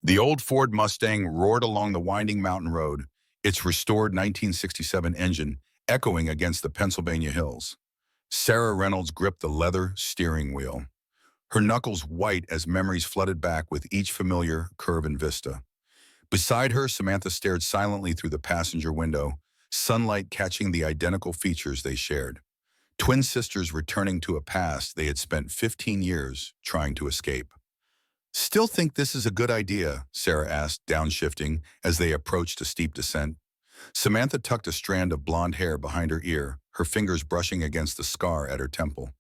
The old Ford Mustang roared along the winding mountain road, its restored 1967 engine echoing against the Pennsylvania hills. Sarah Reynolds gripped the leather steering wheel, her knuckles white as memories flooded back with each familiar curve and vista. Beside her, Samantha stared silently through the passenger window, sunlight catching the identical features they shared. Twin sisters returning to a past they had spent 15 years trying to escape. "Still think this is a good idea?" Sarah asked, downshifting as they approached a steep descent. Samantha tucked a strand of blonde hair behind her ear, her fingers brushing against the scar at her temple.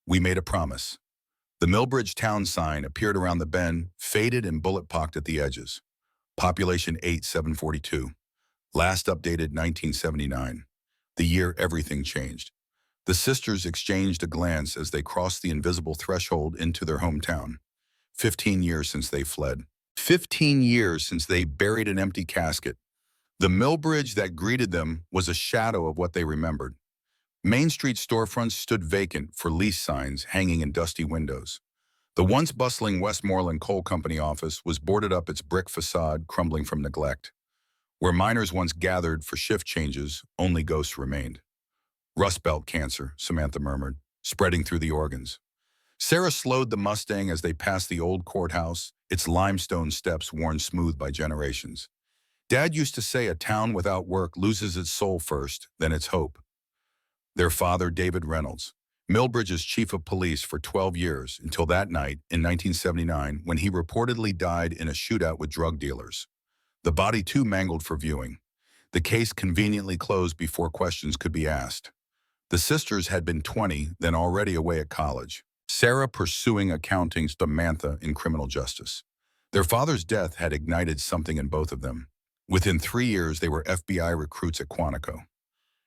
"We made a promise." The Millbridge town sign appeared around the bend, faded and bullet-pocked at the edges. Population 8742. Last updated 1979. The year everything changed. The sisters exchanged a glance as they crossed the invisible threshold into their hometown. 15 years since they fled. 15 years since they buried an empty casket. The Millbridge that greeted them was a shadow of what they remembered. Main Street storefronts stood vacant for lease signs hanging in dusty windows. The once bustling Westmoreland Coal Company office was boarded up, its brick facade crumbling from neglect. Where miners once gathered for shift changes, only ghosts remained. "Rust Belt cancer," Samantha murmured, spreading through the organs. Sarah slowed the Mustang as they passed the old courthouse, its limestone steps worn smooth by generations. "Dad used to say a town without work loses its soul first, then its hope." Their father, David Reynolds, Millbridge's chief of police for 12 years, until that night in 1979 when he reportedly died in a shootout with drug dealers. The body too mangled for viewing. The case conveniently closed before questions could be asked. The sisters had been 20, then already away at college. Sarah pursuing accounting, Samantha in criminal justice. Their father's death had ignited something in both of them. Within 3 years, they were FBI recruits at Quantico.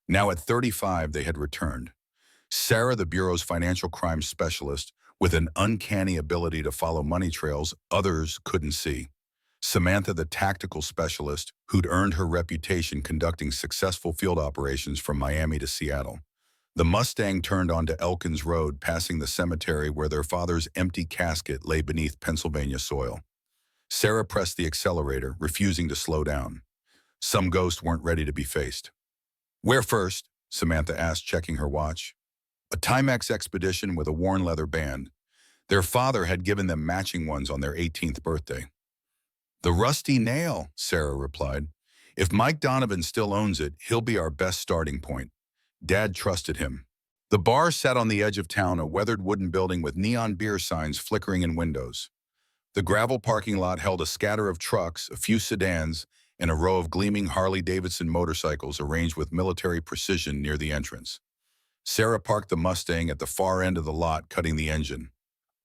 Now at 35, they had returned. Sarah, the Bureau's financial crimes specialist, with an uncanny ability to follow money trails others couldn't see. Samantha, the tactical specialist, who'd earned her reputation conducting successful field operations from Miami to Seattle. The Mustang turned onto Elkins Road, passing the cemetery where their father's empty casket lay beneath Pennsylvania soil. Sarah pressed the accelerator, refusing to slow down. Some ghosts weren't ready to be faced. "Where first?" Samantha asked, checking her watch. "A Timex expedition with a worn leather band. Their father had given them matching ones on their 18th birthday. "The Rusty Nail," Sarah replied. "If Mike Donovan still owns it, he'll be our best starting point." Dad trusted him. The bar sat on the edge of town, a weathered wooden building with neon beer signs flickering in windows. The gravel parking lot held a scatter of trucks, a few sedans, and a row of gleaming Harley-Davidson motorcycles arranged with military precision near the entrance. Sarah parked the Mustang at the far end of the lot, cutting the engine.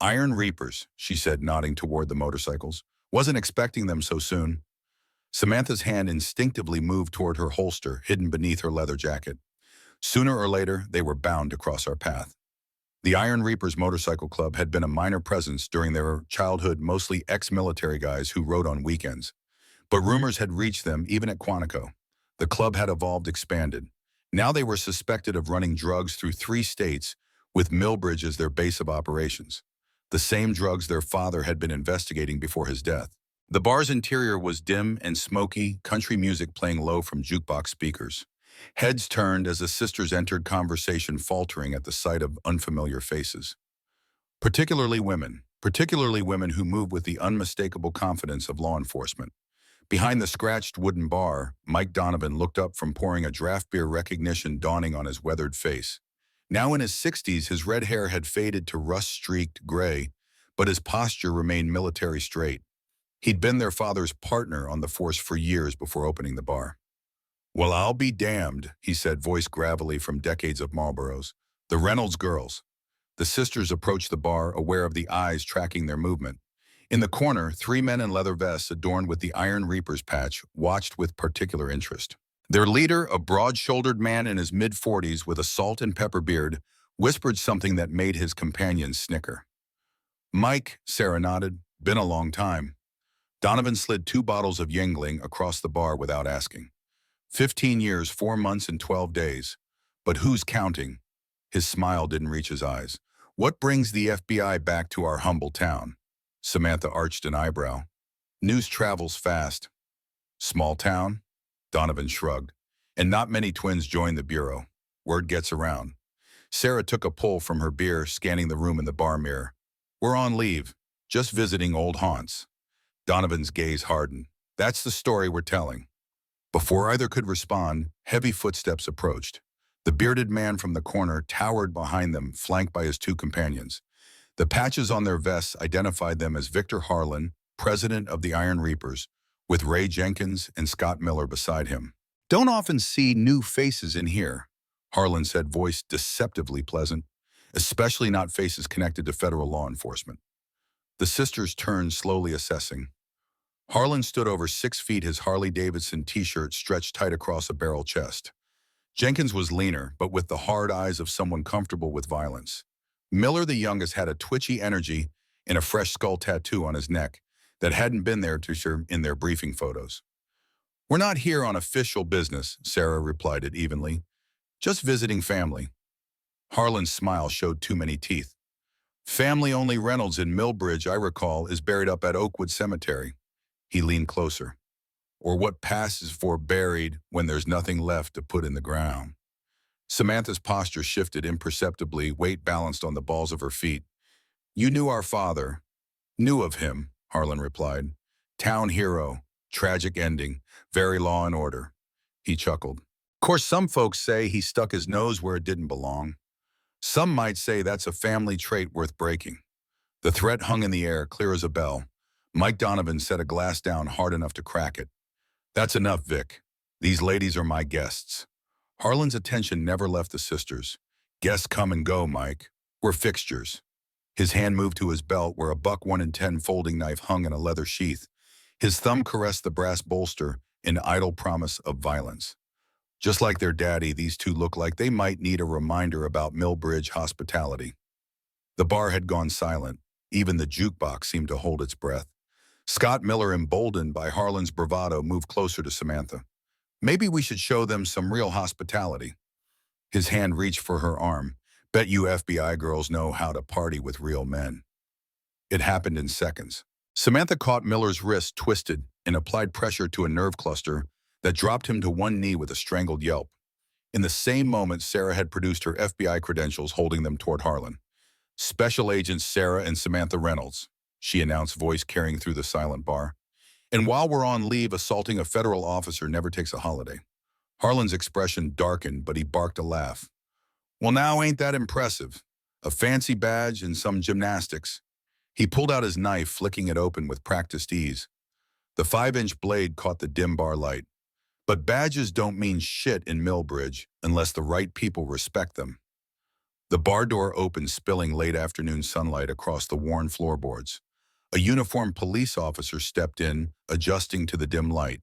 "Iron Reapers," she said, nodding toward the motorcycles. "Wasn't expecting them so soon." Samantha's hand instinctively moved toward her holster, hidden beneath her leather jacket. Sooner or later, they were bound to cross our path. The Iron Reapers Motorcycle Club had been a minor presence during their childhood, mostly ex-military guys who rode on weekends. But rumors had reached them even at Quantico. The club had evolved, expanded. Now they were suspected of running drugs through 3 states, with Millbridge as their base of operations. The same drugs their father had been investigating before his death. The bar's interior was dim and smoky, country music playing low from jukebox speakers. Heads turned as the sisters entered, conversation faltering at the sight of unfamiliar faces. Particularly women who moved with the unmistakable confidence of law enforcement. Behind the scratched wooden bar, Mike Donovan looked up from pouring a draft beer, recognition dawning on his weathered face. Now in his 60s, his red hair had faded to rust-streaked gray, but his posture remained military straight. He'd been their father's partner on the force for years before opening the bar. "Well, I'll be damned," he said, voice gravelly from decades of Marlboros. "The Reynolds girls." The sisters approached the bar, aware of the eyes tracking their movement. In the corner, 3 men in leather vests adorned with the Iron Reapers patch watched with particular interest. Their leader, a broad-shouldered man in his mid-40s with a salt and pepper beard, whispered something that made his companions snicker. "Mike," Sarah nodded. "Been a long time." Donovan slid 2 bottles of Yingling across the bar without asking. 15 years, 4 months, and 12 days. But who's counting? His smile didn't reach his eyes. "What brings the FBI back to our humble town?" Samantha arched an eyebrow. News travels fast. Small town? Donovan shrugged. And not many twins join the bureau. Word gets around. Sarah took a pull from her beer, scanning the room in the bar mirror. We're on leave. Just visiting old haunts. Donovan's gaze hardened. That's the story we're telling. Before either could respond, heavy footsteps approached. The bearded man from the corner towered behind them, flanked by his two companions. The patches on their vests identified them as Victor Harlan, president of the Iron Reapers, with Ray Jenkins and Scott Miller beside him. Don't often see new faces in here, Harlan said, voice deceptively pleasant, especially not faces connected to federal law enforcement. The sisters turned, slowly assessing. Harlan stood over 6 feet, his Harley-Davidson t-shirt stretched tight across a barrel chest. Jenkins was leaner, but with the hard eyes of someone comfortable with violence. Miller, the youngest, had a twitchy energy and a fresh skull tattoo on his neck that hadn't been there to share in their briefing photos. We're not here on official business, Sarah replied it evenly. Just visiting family. Harlan's smile showed too many teeth. Family-only Reynolds in Millbridge, I recall, is buried up at Oakwood Cemetery. He leaned closer. Or what passes for buried when there's nothing left to put in the ground. Samantha's posture shifted imperceptibly, weight balanced on the balls of her feet. You knew our father. Knew of him, Harlan replied. Town hero, tragic ending, very law and order. He chuckled. Of course, some folks say he stuck his nose where it didn't belong. Some might say that's a family trait worth breaking. The threat hung in the air, clear as a bell. Mike Donovan set a glass down hard enough to crack it. That's enough, Vic. These ladies are my guests. Harlan's attention never left the sisters. Guests come and go, Mike. We're fixtures. His hand moved to his belt where a buck 1 in 10 folding knife hung in a leather sheath. His thumb caressed the brass bolster in idle promise of violence. Just like their daddy, these two look like they might need a reminder about Millbridge hospitality. The bar had gone silent. Even the jukebox seemed to hold its breath. Scott Miller, emboldened by Harlan's bravado, moved closer to Samantha. Maybe we should show them some real hospitality. His hand reached for her arm. Bet you FBI girls know how to party with real men. It happened in seconds. Samantha caught Miller's wrist twisted and applied pressure to a nerve cluster that dropped him to one knee with a strangled yelp. In the same moment, Sarah had produced her FBI credentials, holding them toward Harlan. Special Agents Sarah and Samantha Reynolds, she announced, voice carrying through the silent bar. And while we're on leave, assaulting a federal officer never takes a holiday. Harlan's expression darkened, but he barked a laugh. Well, now ain't that impressive? A fancy badge and some gymnastics. He pulled out his knife, flicking it open with practiced ease. The 5-inch blade caught the dim bar light. But badges don't mean shit in Millbridge unless the right people respect them. The bar door opened, spilling late afternoon sunlight across the worn floorboards. A uniformed police officer stepped in, adjusting to the dim light.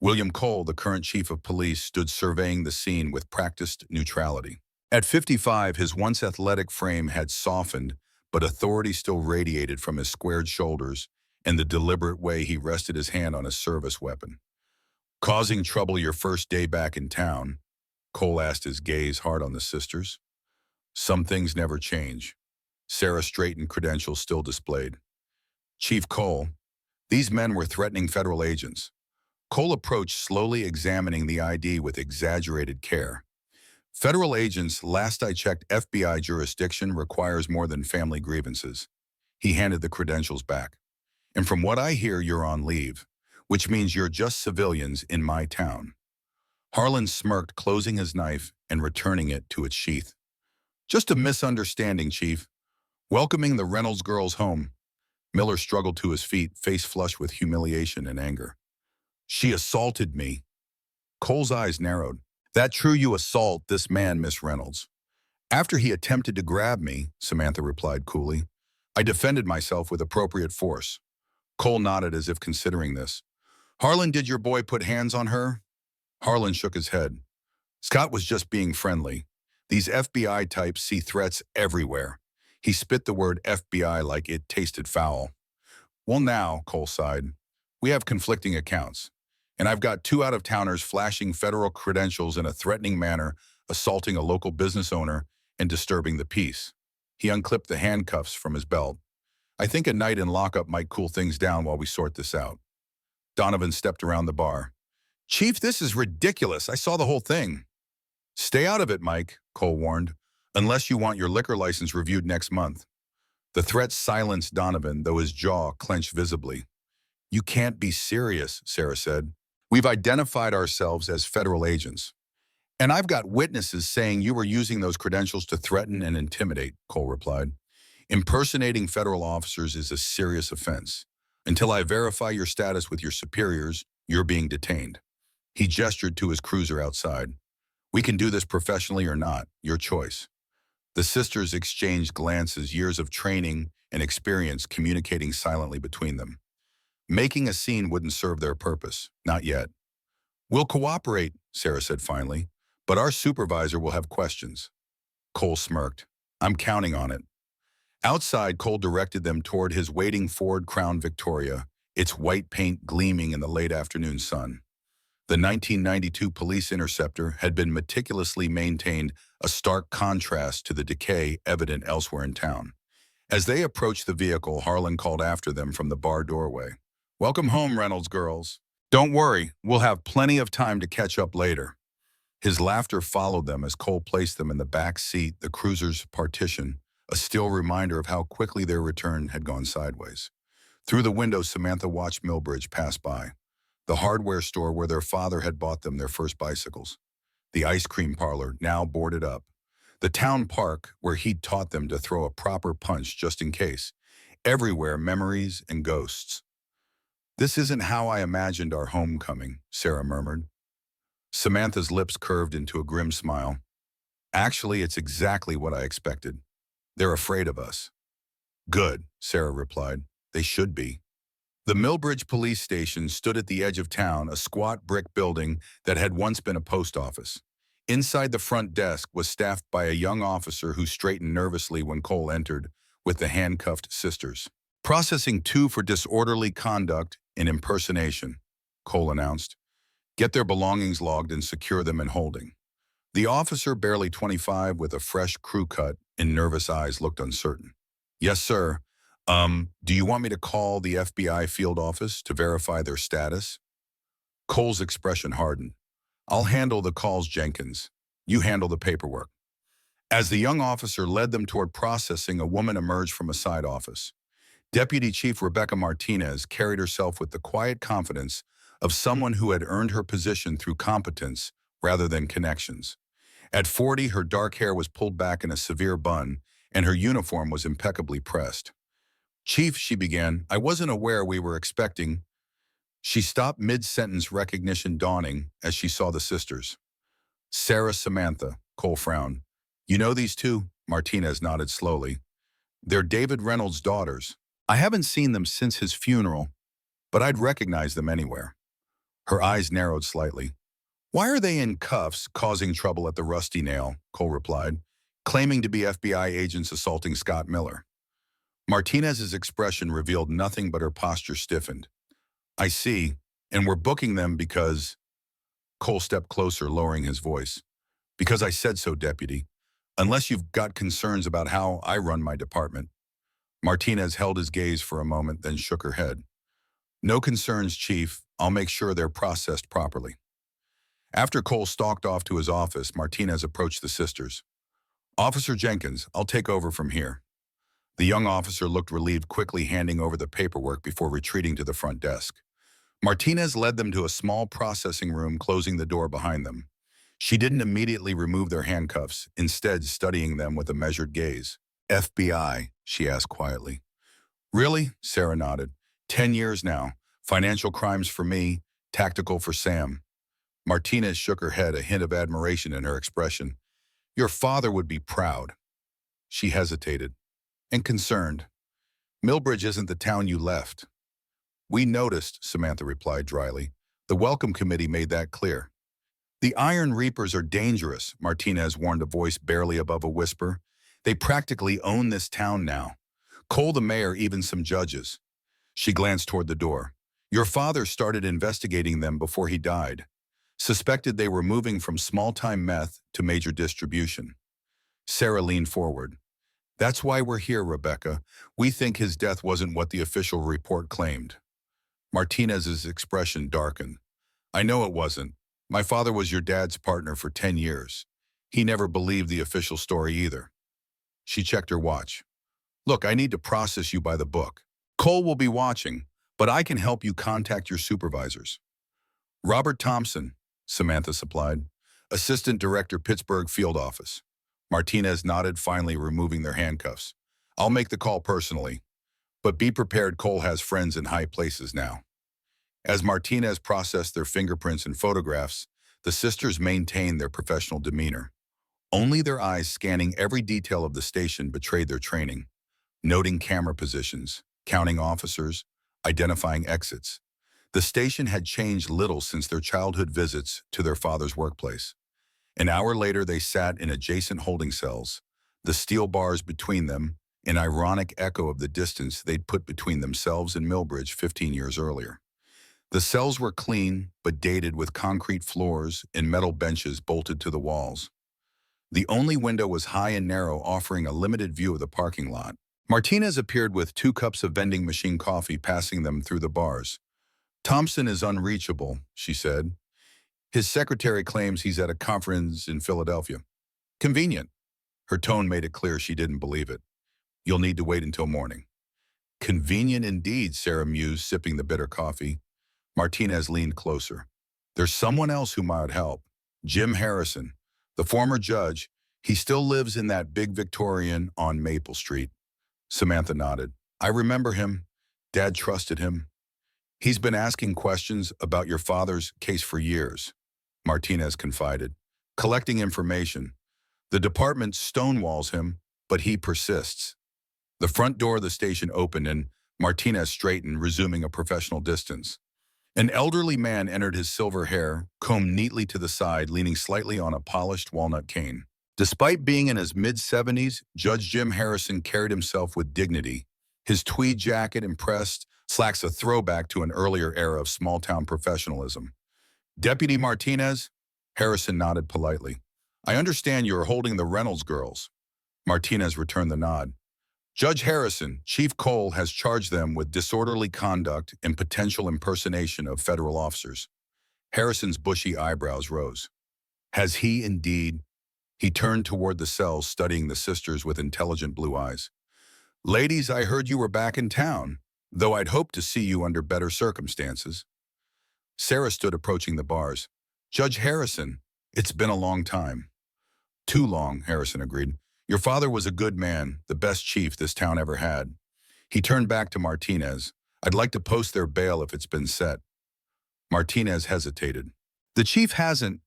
William Cole, the current chief of police, stood surveying the scene with practiced neutrality. At 55, his once athletic frame had softened, but authority still radiated from his squared shoulders and the deliberate way he rested his hand on his service weapon. Causing trouble your first day back in town? Cole asked, his gaze hard on the sisters. Some things never change. Sarah straightened, credentials still displayed. Chief Cole, these men were threatening federal agents. Cole approached, slowly examining the ID with exaggerated care. Federal agents, last I checked, FBI jurisdiction requires more than family grievances. He handed the credentials back. And from what I hear, you're on leave, which means you're just civilians in my town. Harlan smirked, closing his knife and returning it to its sheath. Just a misunderstanding, Chief. Welcoming the Reynolds girls home. Miller struggled to his feet, face flushed with humiliation and anger. She assaulted me. Cole's eyes narrowed. That true, you assault this man, Miss Reynolds. After he attempted to grab me, Samantha replied coolly, I defended myself with appropriate force. Cole nodded as if considering this. Harlan, did your boy put hands on her? Harlan shook his head. Scott was just being friendly. These FBI types see threats everywhere. He spit the word FBI like it tasted foul. Well now, Cole sighed, we have conflicting accounts. And I've got 2 out-of-towners flashing federal credentials in a threatening manner, assaulting a local business owner and disturbing the peace. He unclipped the handcuffs from his belt. I think a night in lockup might cool things down while we sort this out. Donovan stepped around the bar. Chief, this is ridiculous. I saw the whole thing. Stay out of it, Mike, Cole warned, unless you want your liquor license reviewed next month. The threat silenced Donovan, though his jaw clenched visibly. You can't be serious, Sarah said. We've identified ourselves as federal agents. And I've got witnesses saying you were using those credentials to threaten and intimidate, Cole replied. Impersonating federal officers is a serious offense. Until I verify your status with your superiors, you're being detained. He gestured to his cruiser outside. We can do this professionally or not, your choice. The sisters exchanged glances, years of training and experience communicating silently between them. Making a scene wouldn't serve their purpose, not yet. We'll cooperate, Sarah said finally, but our supervisor will have questions. Cole smirked. I'm counting on it. Outside, Cole directed them toward his waiting Ford Crown Victoria, its white paint gleaming in the late afternoon sun. The 1992 Police Interceptor had been meticulously maintained, a stark contrast to the decay evident elsewhere in town. As they approached the vehicle, Harlan called after them from the bar doorway. Welcome home, Reynolds girls. Don't worry, we'll have plenty of time to catch up later. His laughter followed them as Cole placed them in the back seat, the cruiser's partition, a still reminder of how quickly their return had gone sideways. Through the window, Samantha watched Millbridge pass by, the hardware store where their father had bought them their first bicycles, the ice cream parlor, now boarded up, the town park where he'd taught them to throw a proper punch just in case. Everywhere, memories and ghosts. This isn't how I imagined our homecoming, Sarah murmured. Samantha's lips curved into a grim smile. Actually, it's exactly what I expected. They're afraid of us. Good, Sarah replied. They should be. The Millbridge police station stood at the edge of town, a squat brick building that had once been a post office. Inside the front desk was staffed by a young officer who straightened nervously when Cole entered, with the handcuffed sisters. Processing 2 for disorderly conduct and impersonation, Cole announced. Get their belongings logged and secure them in holding. The officer, barely 25, with a fresh crew cut and nervous eyes, looked uncertain. Yes, sir. Do you want me to call the FBI field office to verify their status? Cole's expression hardened. I'll handle the calls, Jenkins. You handle the paperwork. As the young officer led them toward processing, a woman emerged from a side office. Deputy Chief Rebecca Martinez carried herself with the quiet confidence of someone who had earned her position through competence rather than connections. At 40, her dark hair was pulled back in a severe bun, and her uniform was impeccably pressed. Chief, she began, I wasn't aware we were expecting. She stopped mid-sentence, recognition dawning as she saw the sisters. Sarah, Samantha, Cole frowned. You know these two? Martinez nodded slowly. They're David Reynolds' daughters. I haven't seen them since his funeral, but I'd recognize them anywhere. Her eyes narrowed slightly. Why are they in cuffs, causing trouble at the Rusty Nail? Cole replied, claiming to be FBI agents assaulting Scott Miller. Martinez's expression revealed nothing, but her posture stiffened. I see, and we're booking them because... Cole stepped closer, lowering his voice. Because I said so, Deputy. Unless you've got concerns about how I run my department. Martinez held his gaze for a moment, then shook her head. No concerns, Chief. I'll make sure they're processed properly. After Cole stalked off to his office, Martinez approached the sisters. Officer Jenkins, I'll take over from here. The young officer looked relieved, quickly handing over the paperwork before retreating to the front desk. Martinez led them to a small processing room, closing the door behind them. She didn't immediately remove their handcuffs, instead studying them with a measured gaze. FBI, she asked quietly. Really? Sarah nodded. 10 years now. Financial crimes for me, tactical for Sam. Martinez shook her head, a hint of admiration in her expression. Your father would be proud. She hesitated. And concerned. Millbridge isn't the town you left. We noticed, Samantha replied dryly. The Welcome Committee made that clear. The Iron Reapers are dangerous, Martinez warned, a voice barely above a whisper. They practically own this town now. Cole the mayor, even some judges. She glanced toward the door. Your father started investigating them before he died. Suspected they were moving from small-time meth to major distribution. Sarah leaned forward. That's why we're here, Rebecca. We think his death wasn't what the official report claimed. Martinez's expression darkened. I know it wasn't. My father was your dad's partner for 10 years. He never believed the official story either. She checked her watch. Look, I need to process you by the book. Cole will be watching, but I can help you contact your supervisors. Robert Thompson, Samantha supplied. Assistant Director, Pittsburgh Field Office. Martinez nodded, finally removing their handcuffs. I'll make the call personally, but be prepared, Cole has friends in high places now. As Martinez processed their fingerprints and photographs, the sisters maintained their professional demeanor. Only their eyes scanning every detail of the station betrayed their training, noting camera positions, counting officers, identifying exits. The station had changed little since their childhood visits to their father's workplace. An hour later, they sat in adjacent holding cells, the steel bars between them, an ironic echo of the distance they'd put between themselves and Millbridge 15 years earlier. The cells were clean, but dated, with concrete floors and metal benches bolted to the walls. The only window was high and narrow, offering a limited view of the parking lot. Martinez appeared with 2 cups of vending machine coffee, passing them through the bars. Thompson is unreachable, she said. His secretary claims he's at a conference in Philadelphia. Convenient. Her tone made it clear she didn't believe it. You'll need to wait until morning. Convenient indeed, Sarah mused, sipping the bitter coffee. Martinez leaned closer. There's someone else who might help. Jim Harrison, the former judge. He still lives in that big Victorian on Maple Street. Samantha nodded. I remember him. Dad trusted him. He's been asking questions about your father's case for years, Martinez confided, collecting information. The department stonewalls him, but he persists. The front door of the station opened and Martinez straightened, resuming a professional distance. An elderly man entered, his silver hair combed neatly to the side, leaning slightly on a polished walnut cane. Despite being in his mid-70s, Judge Jim Harrison carried himself with dignity. His tweed jacket and pressed slacks, a throwback to an earlier era of small-town professionalism. Deputy Martinez? Harrison nodded politely. I understand you are holding the Reynolds girls. Martinez returned the nod. Judge Harrison, Chief Cole has charged them with disorderly conduct and potential impersonation of federal officers. Harrison's bushy eyebrows rose. Has he indeed? He turned toward the cells, studying the sisters with intelligent blue eyes. Ladies, I heard you were back in town, though I'd hoped to see you under better circumstances. Sarah stood approaching the bars. Judge Harrison, it's been a long time. Too long, Harrison agreed. Your father was a good man, the best chief this town ever had. He turned back to Martinez. I'd like to post their bail if it's been set. Martinez hesitated. The chief hasn't.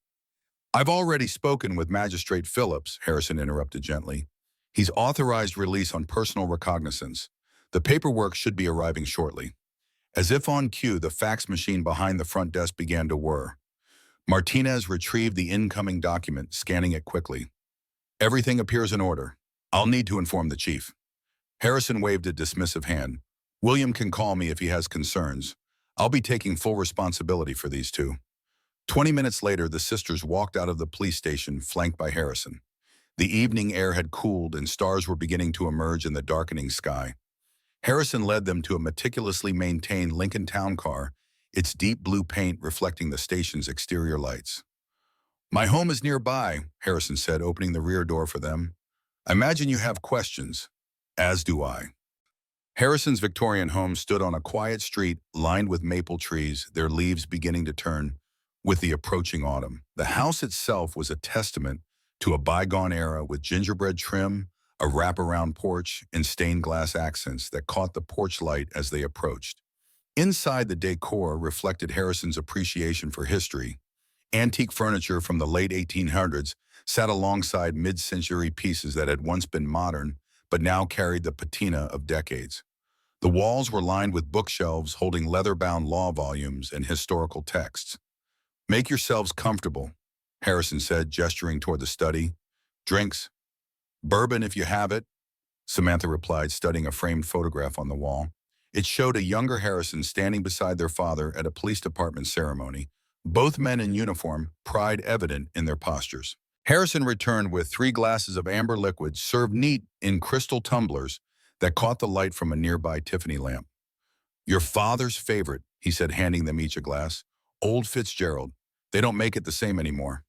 I've already spoken with Magistrate Phillips, Harrison interrupted gently. He's authorized release on personal recognizance. The paperwork should be arriving shortly. As if on cue, the fax machine behind the front desk began to whir. Martinez retrieved the incoming document, scanning it quickly. Everything appears in order. I'll need to inform the chief. Harrison waved a dismissive hand. William can call me if he has concerns. I'll be taking full responsibility for these two. 20 minutes later, the sisters walked out of the police station, flanked by Harrison. The evening air had cooled and stars were beginning to emerge in the darkening sky. Harrison led them to a meticulously maintained Lincoln Town car, its deep blue paint reflecting the station's exterior lights. My home is nearby, Harrison said, opening the rear door for them. I imagine you have questions. As do I. Harrison's Victorian home stood on a quiet street lined with maple trees, their leaves beginning to turn with the approaching autumn. The house itself was a testament to a bygone era, with gingerbread trim, a wraparound porch, and stained glass accents that caught the porch light as they approached. Inside, the decor reflected Harrison's appreciation for history. Antique furniture from the late 1800s sat alongside mid-century pieces that had once been modern, but now carried the patina of decades. The walls were lined with bookshelves holding leather-bound law volumes and historical texts. Make yourselves comfortable, Harrison said, gesturing toward the study. Drinks? Bourbon if you have it, Samantha replied, studying a framed photograph on the wall. It showed a younger Harrison standing beside their father at a police department ceremony, both men in uniform, pride evident in their postures. Harrison returned with 3 glasses of amber liquid served neat in crystal tumblers that caught the light from a nearby Tiffany lamp. Your father's favorite, he said, handing them each a glass. Old Fitzgerald. They don't make it the same anymore.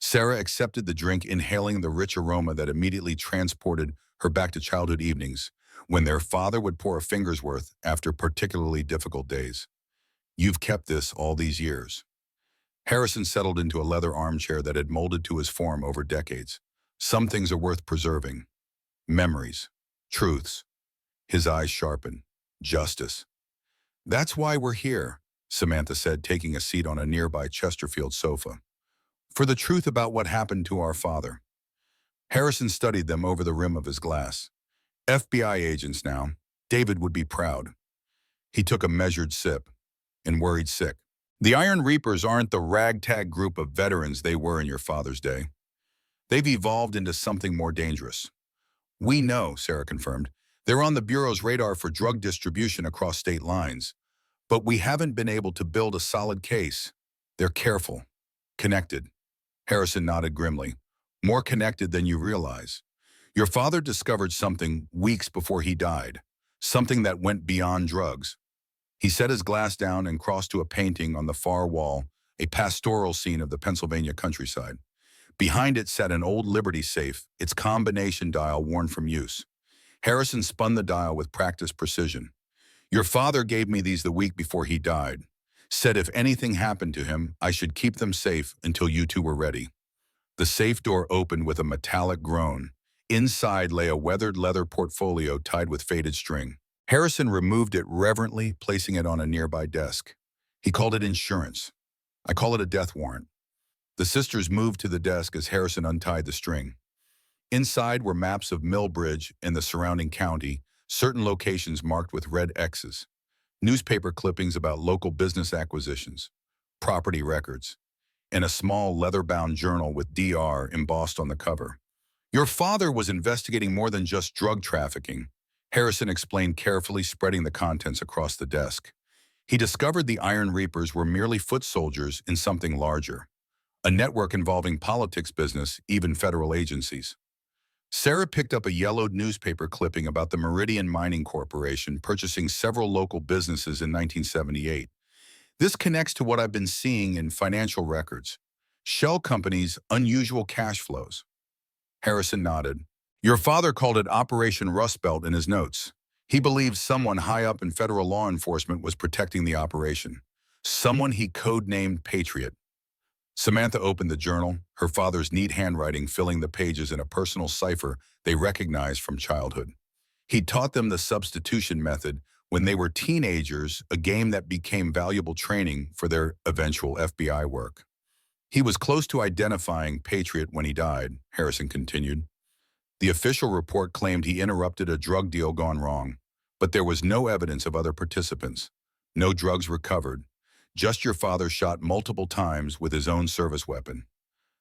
Sarah accepted the drink, inhaling the rich aroma that immediately transported her back to childhood evenings, when their father would pour a finger's worth after particularly difficult days. You've kept this all these years. Harrison settled into a leather armchair that had molded to his form over decades. Some things are worth preserving. Memories. Truths. His eyes sharpened. Justice. That's why we're here, Samantha said, taking a seat on a nearby Chesterfield sofa. For the truth about what happened to our father. Harrison studied them over the rim of his glass. FBI agents now. David would be proud. He took a measured sip and worried sick. The Iron Reapers aren't the ragtag group of veterans they were in your father's day. They've evolved into something more dangerous. We know, Sarah confirmed. They're on the Bureau's radar for drug distribution across state lines. But we haven't been able to build a solid case. They're careful. Connected. Harrison nodded grimly. More connected than you realize. Your father discovered something weeks before he died. Something that went beyond drugs. He set his glass down and crossed to a painting on the far wall, a pastoral scene of the Pennsylvania countryside. Behind it sat an old Liberty safe, its combination dial worn from use. Harrison spun the dial with practiced precision. Your father gave me these the week before he died. Said if anything happened to him, I should keep them safe until you two were ready. The safe door opened with a metallic groan. Inside lay a weathered leather portfolio tied with faded string. Harrison removed it reverently, placing it on a nearby desk. He called it insurance. I call it a death warrant. The sisters moved to the desk as Harrison untied the string. Inside were maps of Millbridge and the surrounding county, certain locations marked with red X's, newspaper clippings about local business acquisitions, property records, and a small leather-bound journal with DR embossed on the cover. Your father was investigating more than just drug trafficking, Harrison explained carefully, spreading the contents across the desk. He discovered the Iron Reapers were merely foot soldiers in something larger, a network involving politics, business, even federal agencies. Sarah picked up a yellowed newspaper clipping about the Meridian Mining Corporation purchasing several local businesses in 1978. This connects to what I've been seeing in financial records. Shell companies' unusual cash flows. Harrison nodded. Your father called it Operation Rust Belt in his notes. He believed someone high up in federal law enforcement was protecting the operation. Someone he codenamed Patriot. Samantha opened the journal, her father's neat handwriting filling the pages in a personal cipher they recognized from childhood. He taught them the substitution method when they were teenagers, a game that became valuable training for their eventual FBI work. He was close to identifying Patriot when he died, Harrison continued. The official report claimed he interrupted a drug deal gone wrong, but there was no evidence of other participants. No drugs recovered. Just your father shot multiple times with his own service weapon.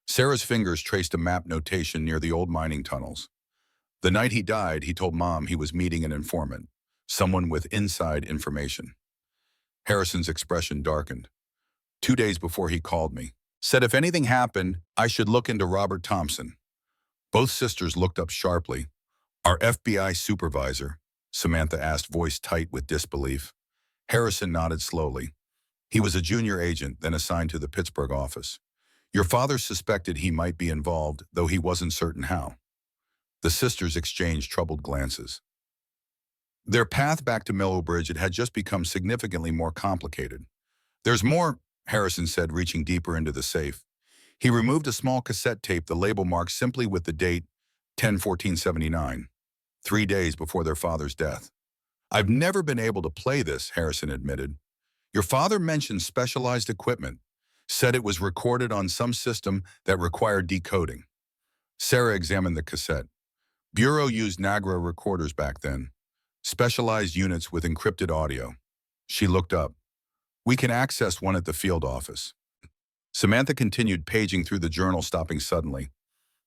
Sarah's fingers traced a map notation near the old mining tunnels. The night he died, he told Mom he was meeting an informant, someone with inside information. Harrison's expression darkened. 2 days before he called me. Said if anything happened, I should look into Robert Thompson. Both sisters looked up sharply. Our FBI supervisor, Samantha asked, voice tight with disbelief. Harrison nodded slowly. He was a junior agent, then assigned to the Pittsburgh office. Your father suspected he might be involved, though he wasn't certain how. The sisters exchanged troubled glances. Their path back to Millbridge had just become significantly more complicated. There's more, Harrison said, reaching deeper into the safe. He removed a small cassette tape, the label marked simply with the date 10/14/79, 3 days before their father's death. I've never been able to play this, Harrison admitted. Your father mentioned specialized equipment, said it was recorded on some system that required decoding. Sarah examined the cassette. Bureau used Nagra recorders back then, specialized units with encrypted audio. She looked up. We can access one at the field office. Samantha continued paging through the journal, stopping suddenly.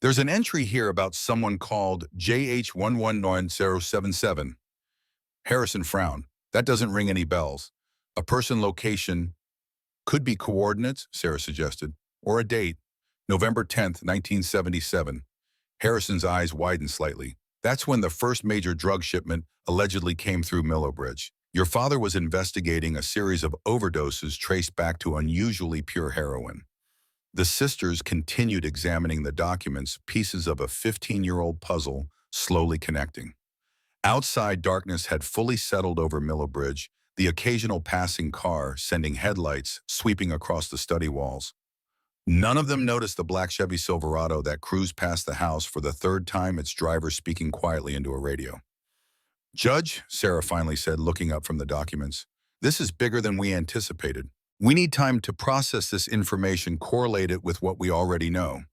There's an entry here about someone called JH119077. Harrison frowned. That doesn't ring any bells. A person, location, could be coordinates, Sarah suggested, or a date. November 10th, 1977. Harrison's eyes widened slightly. That's when the first major drug shipment allegedly came through Millowbridge. Your father was investigating a series of overdoses traced back to unusually pure heroin. The sisters continued examining the documents, pieces of a 15-year-old puzzle slowly connecting. Outside, darkness had fully settled over Millowbridge, the occasional passing car sending headlights sweeping across the study walls. None of them noticed the black Chevy Silverado that cruised past the house for the third time, its driver speaking quietly into a radio. "Judge," Sarah finally said, looking up from the documents, "this is bigger than we anticipated. We need time to process this information, correlate it with what we already know."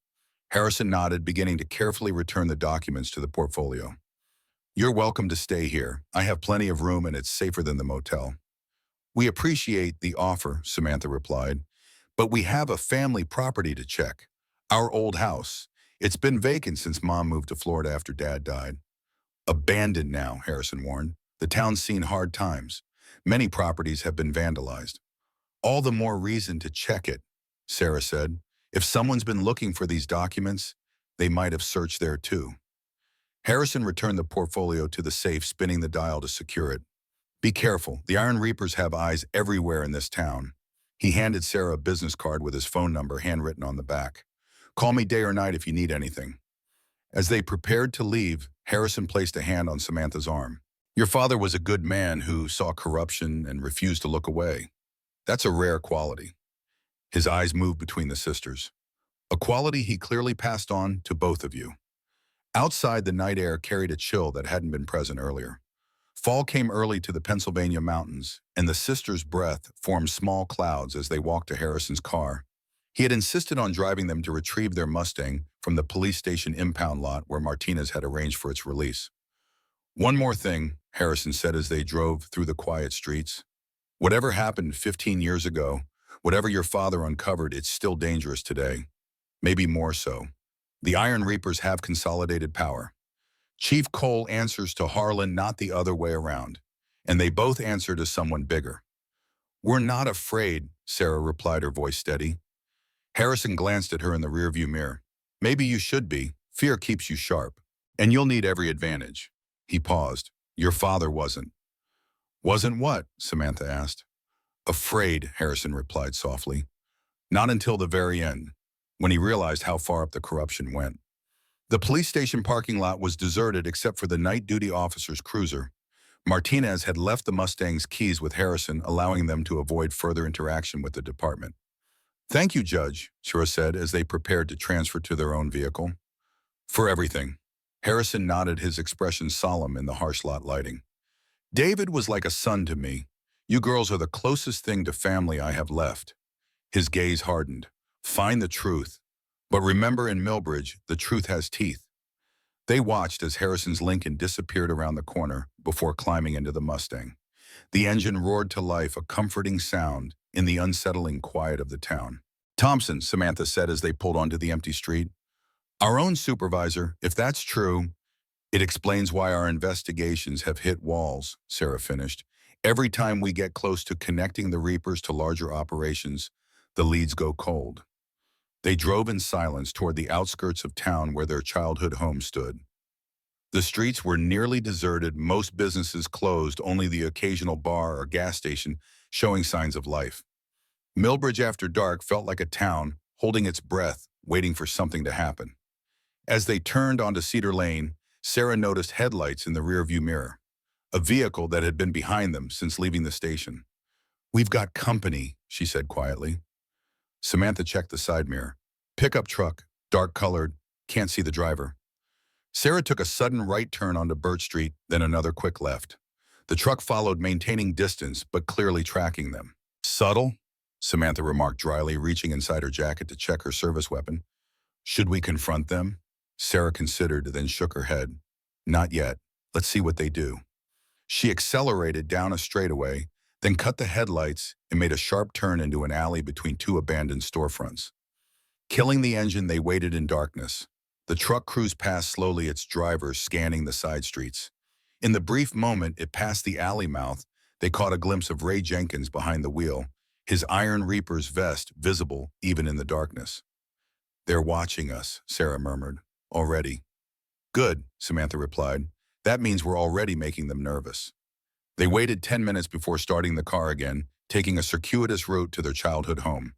Harrison nodded, beginning to carefully return the documents to the portfolio. "You're welcome to stay here. I have plenty of room and it's safer than the motel." "We appreciate the offer," Samantha replied, "but we have a family property to check. Our old house. It's been vacant since Mom moved to Florida after Dad died." "Abandoned now," Harrison warned. "The town's seen hard times. Many properties have been vandalized." "All the more reason to check it," Sarah said. "If someone's been looking for these documents, they might have searched there too." Harrison returned the portfolio to the safe, spinning the dial to secure it. "Be careful. The Iron Reapers have eyes everywhere in this town." He handed Sarah a business card with his phone number handwritten on the back. "Call me day or night if you need anything." As they prepared to leave, Harrison placed a hand on Samantha's arm. "Your father was a good man who saw corruption and refused to look away. That's a rare quality." His eyes moved between the sisters. "A quality he clearly passed on to both of you." Outside, the night air carried a chill that hadn't been present earlier. Fall came early to the Pennsylvania mountains, and the sisters' breath formed small clouds as they walked to Harrison's car. He had insisted on driving them to retrieve their Mustang from the police station impound lot where Martinez had arranged for its release. "One more thing," Harrison said as they drove through the quiet streets. "Whatever happened 15 years ago, whatever your father uncovered, it's still dangerous today. Maybe more so. The Iron Reapers have consolidated power. Chief Cole answers to Harlan, not the other way around. And they both answer to someone bigger." "We're not afraid," Sarah replied, her voice steady. Harrison glanced at her in the rearview mirror. "Maybe you should be. Fear keeps you sharp. And you'll need every advantage." He paused. "Your father wasn't." "Wasn't what?" Samantha asked. "Afraid," Harrison replied softly. "Not until the very end, when he realized how far up the corruption went." The police station parking lot was deserted except for the night duty officer's cruiser. Martinez had left the Mustang's keys with Harrison, allowing them to avoid further interaction with the department. "Thank you, Judge," Shura said as they prepared to transfer to their own vehicle. "For everything." Harrison nodded, his expression solemn in the harsh lot lighting. "David was like a son to me. You girls are the closest thing to family I have left." His gaze hardened. "Find the truth. But remember, in Millbridge, the truth has teeth." They watched as Harrison's Lincoln disappeared around the corner before climbing into the Mustang. The engine roared to life, a comforting sound in the unsettling quiet of the town. "Thompson," Samantha said as they pulled onto the empty street. "Our own supervisor. If that's true, it explains why our investigations have hit walls," Sarah finished. "Every time we get close to connecting the Reapers to larger operations, the leads go cold." They drove in silence toward the outskirts of town where their childhood home stood. The streets were nearly deserted, most businesses closed, only the occasional bar or gas station showing signs of life. Millbridge after dark felt like a town holding its breath, waiting for something to happen. As they turned onto Cedar Lane, Sarah noticed headlights in the rearview mirror, a vehicle that had been behind them since leaving the station. "We've got company," she said quietly. Samantha checked the side mirror. "Pickup truck, dark-colored, can't see the driver." Sarah took a sudden right turn onto Birch Street, then another quick left. The truck followed, maintaining distance, but clearly tracking them. "Subtle," Samantha remarked dryly, reaching inside her jacket to check her service weapon. "Should we confront them?" Sarah considered, then shook her head. "Not yet. Let's see what they do." She accelerated down a straightaway, then cut the headlights and made a sharp turn into an alley between two abandoned storefronts. Killing the engine, they waited in darkness. The truck cruised past slowly, its driver scanning the side streets. In the brief moment it passed the alley mouth, they caught a glimpse of Ray Jenkins behind the wheel, his Iron Reaper's vest visible even in the darkness. They're watching us, Sarah murmured. Already. Good, Samantha replied. That means we're already making them nervous. They waited 10 minutes before starting the car again, taking a circuitous route to their childhood home.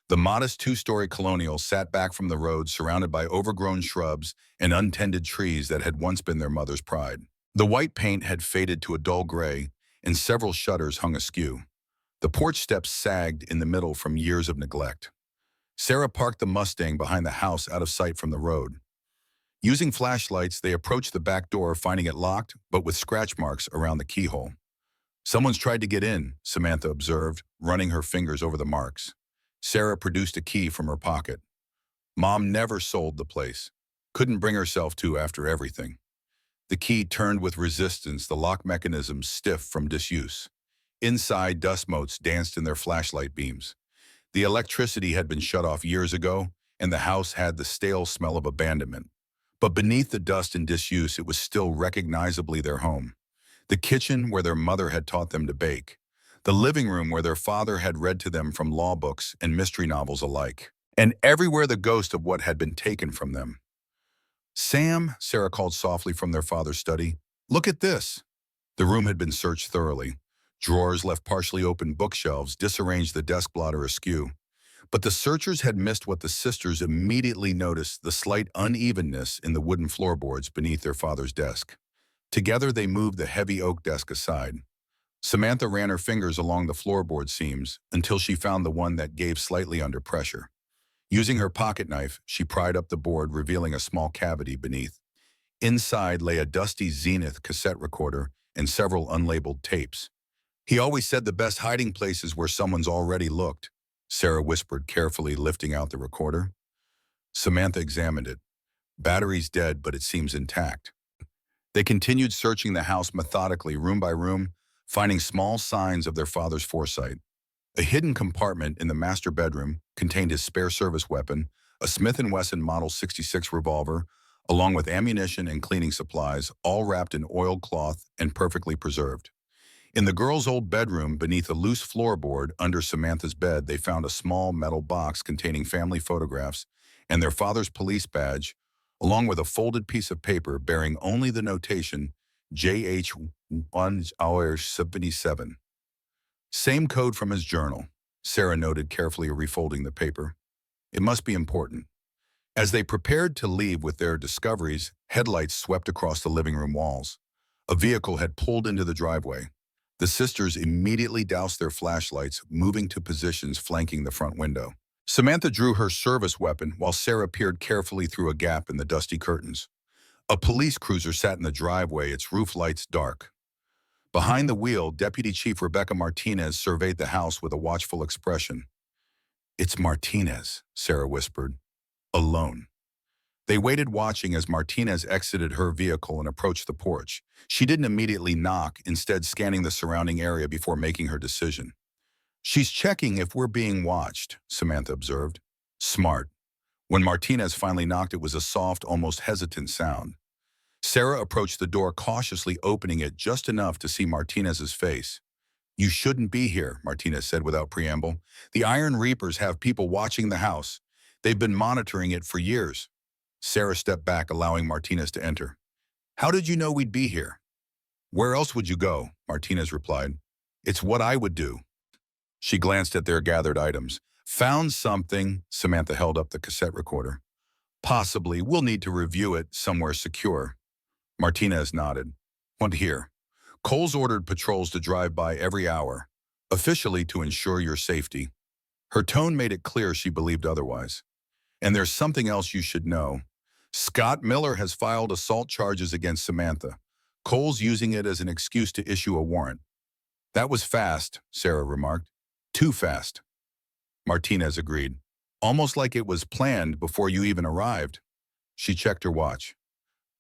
The modest two-story colonial sat back from the road surrounded by overgrown shrubs and untended trees that had once been their mother's pride. The white paint had faded to a dull gray, and several shutters hung askew. The porch steps sagged in the middle from years of neglect. Sarah parked the Mustang behind the house out of sight from the road. Using flashlights, they approached the back door, finding it locked, but with scratch marks around the keyhole. Someone's tried to get in, Samantha observed, running her fingers over the marks. Sarah produced a key from her pocket. Mom never sold the place. Couldn't bring herself to after everything. The key turned with resistance, the lock mechanism stiff from disuse. Inside, dust motes danced in their flashlight beams. The electricity had been shut off years ago, and the house had the stale smell of abandonment. But beneath the dust and disuse, it was still recognizably their home. The kitchen where their mother had taught them to bake. The living room where their father had read to them from law books and mystery novels alike. And everywhere the ghost of what had been taken from them. Sam, Sarah called softly from their father's study. Look at this. The room had been searched thoroughly. Drawers left partially open, bookshelves disarranged, the desk blotter askew. But the searchers had missed what the sisters immediately noticed, the slight unevenness in the wooden floorboards beneath their father's desk. Together they moved the heavy oak desk aside. Samantha ran her fingers along the floorboard seams until she found the one that gave slightly under pressure. Using her pocket knife, she pried up the board, revealing a small cavity beneath. Inside lay a dusty Zenith cassette recorder and several unlabeled tapes. He always said the best hiding place is where someone's already looked, Sarah whispered, carefully lifting out the recorder. Samantha examined it. Battery's dead, but it seems intact. They continued searching the house methodically, room by room, finding small signs of their father's foresight. A hidden compartment in the master bedroom contained his spare service weapon, a Smith & Wesson Model 66 revolver, along with ammunition and cleaning supplies, all wrapped in oiled cloth and perfectly preserved. In the girls' old bedroom, beneath a loose floorboard under Samantha's bed, they found a small metal box containing family photographs and their father's police badge, along with a folded piece of paper bearing only the notation JH177. Same code from his journal, Sarah noted, carefully refolding the paper. It must be important. As they prepared to leave with their discoveries, headlights swept across the living room walls. A vehicle had pulled into the driveway. The sisters immediately doused their flashlights, moving to positions flanking the front window. Samantha drew her service weapon while Sarah peered carefully through a gap in the dusty curtains. A police cruiser sat in the driveway, its roof lights dark. Behind the wheel, Deputy Chief Rebecca Martinez surveyed the house with a watchful expression. It's Martinez, Sarah whispered. Alone. They waited, watching as Martinez exited her vehicle and approached the porch. She didn't immediately knock, instead scanning the surrounding area before making her decision. She's checking if we're being watched, Samantha observed. Smart. When Martinez finally knocked, it was a soft, almost hesitant sound. Sarah approached the door, cautiously opening it just enough to see Martinez's face. You shouldn't be here, Martinez said without preamble. The Iron Reapers have people watching the house. They've been monitoring it for years. Sarah stepped back, allowing Martinez to enter. How did you know we'd be here? Where else would you go? Martinez replied. It's what I would do. She glanced at their gathered items. Found something, Samantha held up the cassette recorder. Possibly. We'll need to review it somewhere secure. Martinez nodded. Want to hear? Coles ordered patrols to drive by every hour, officially to ensure your safety. Her tone made it clear she believed otherwise. And there's something else you should know. Scott Miller has filed assault charges against Samantha. Cole's using it as an excuse to issue a warrant. That was fast, Sarah remarked. Too fast. Martinez agreed. Almost like it was planned before you even arrived. She checked her watch.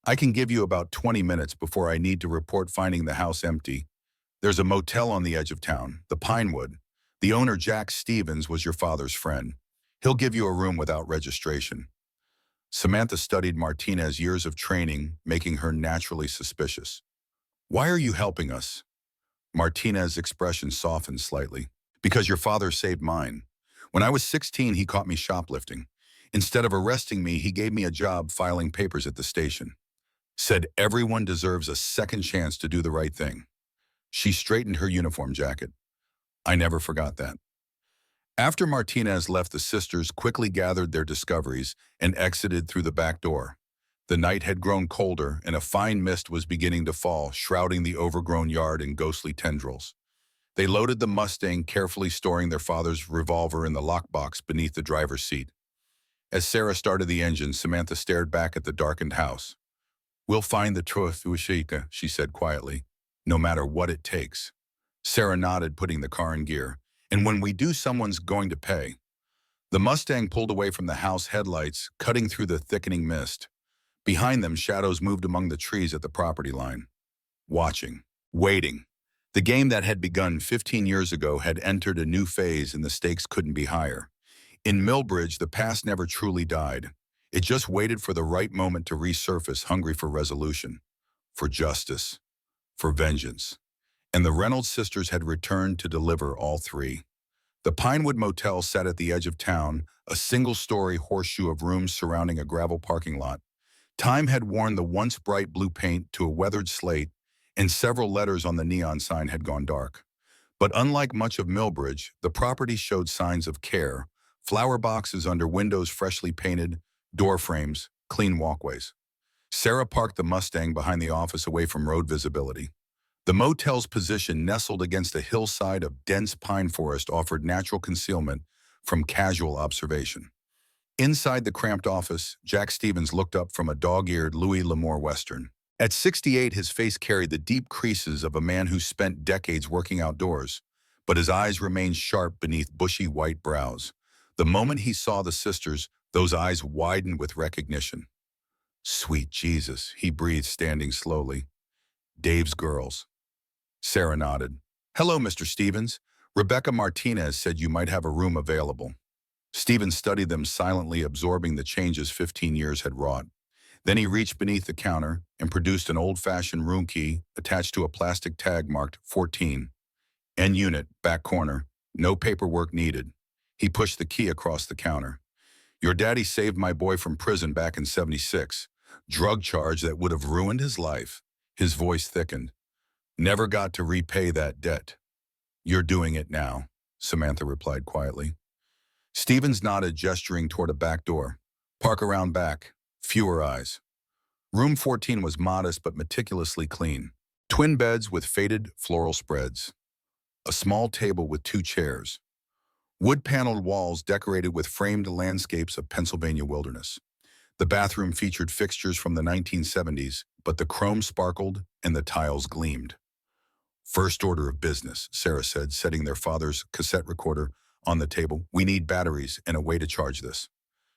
I can give you about 20 minutes before I need to report finding the house empty. There's a motel on the edge of town, the Pinewood. The owner, Jack Stevens, was your father's friend. He'll give you a room without registration. Samantha studied Martinez's years of training, making her naturally suspicious. Why are you helping us? Martinez's expression softened slightly. Because your father saved mine. When I was 16, he caught me shoplifting. Instead of arresting me, he gave me a job filing papers at the station. Said everyone deserves a second chance to do the right thing. She straightened her uniform jacket. I never forgot that. After Martinez left, the sisters quickly gathered their discoveries and exited through the back door. The night had grown colder, and a fine mist was beginning to fall, shrouding the overgrown yard in ghostly tendrils. They loaded the Mustang, carefully storing their father's revolver in the lockbox beneath the driver's seat. As Sarah started the engine, Samantha stared back at the darkened house. "We'll find the truth, Ushika," she said quietly, "no matter what it takes." Sarah nodded, putting the car in gear. "And when we do, someone's going to pay." The Mustang pulled away from the house headlights, cutting through the thickening mist. Behind them, shadows moved among the trees at the property line. Watching. Waiting. The game that had begun 15 years ago had entered a new phase, and the stakes couldn't be higher. In Millbridge, the past never truly died. It just waited for the right moment to resurface, hungry for resolution, for justice, for vengeance. And the Reynolds sisters had returned to deliver all three. The Pinewood Motel sat at the edge of town, a single-story horseshoe of rooms surrounding a gravel parking lot. Time had worn the once bright blue paint to a weathered slate, and several letters on the neon sign had gone dark. But unlike much of Millbridge, the property showed signs of care: flower boxes under windows freshly painted, door frames, clean walkways. Sarah parked the Mustang behind the office, away from road visibility. The motel's position, nestled against a hillside of dense pine forest, offered natural concealment from casual observation. Inside the cramped office, Jack Stevens looked up from a dog-eared Louis L'Amour Western. At 68, his face carried the deep creases of a man who spent decades working outdoors, but his eyes remained sharp beneath bushy white brows. The moment he saw the sisters, those eyes widened with recognition. "Sweet Jesus," he breathed, standing slowly. "Dave's girls." Sarah nodded. "Hello, Mr. Stevens. Rebecca Martinez said you might have a room available." Stevens studied them silently, absorbing the changes 15 years had wrought. Then he reached beneath the counter and produced an old-fashioned room key attached to a plastic tag marked 14. "N unit, back corner. No paperwork needed." He pushed the key across the counter. "Your daddy saved my boy from prison back in '76. Drug charge that would have ruined his life." His voice thickened. "Never got to repay that debt." "You're doing it now," Samantha replied quietly. Stevens nodded, gesturing toward a back door. "Park around back. Fewer eyes." Room 14 was modest but meticulously clean. Twin beds with faded floral spreads. A small table with 2 chairs. Wood-paneled walls decorated with framed landscapes of Pennsylvania wilderness. The bathroom featured fixtures from the 1970s, but the chrome sparkled and the tiles gleamed. "First order of business," Sarah said, setting their father's cassette recorder on the table. "We need batteries and a way to charge this."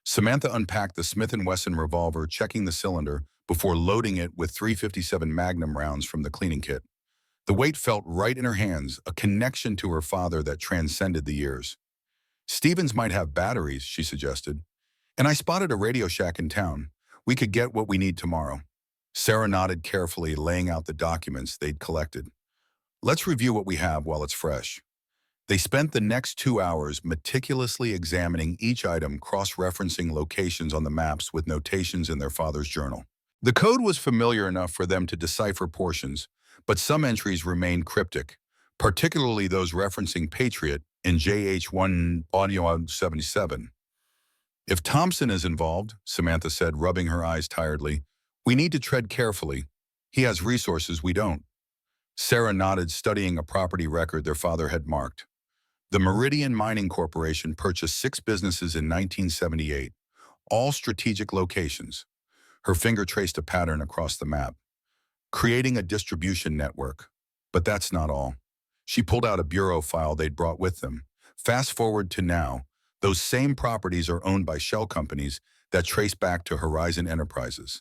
Samantha unpacked the Smith & Wesson revolver, checking the cylinder before loading it with 357 Magnum rounds from the cleaning kit. The weight felt right in her hands, a connection to her father that transcended the years. "Stevens might have batteries," she suggested. "And I spotted a Radio Shack in town. We could get what we need tomorrow." Sarah nodded, carefully laying out the documents they'd collected. "Let's review what we have while it's fresh." They spent the next 2 hours meticulously examining each item, cross-referencing locations on the maps with notations in their father's journal. The code was familiar enough for them to decipher portions, but some entries remained cryptic, particularly those referencing Patriot and JH1 Audio 77. "If Thompson is involved," Samantha said, rubbing her eyes tiredly, "we need to tread carefully. He has resources we don't." Sarah nodded, studying a property record their father had marked. The Meridian Mining Corporation purchased 6 businesses in 1978, all strategic locations. Her finger traced a pattern across the map, creating a distribution network. But that's not all. She pulled out a bureau file they'd brought with them. Fast forward to now, those same properties are owned by shell companies that trace back to Horizon Enterprises.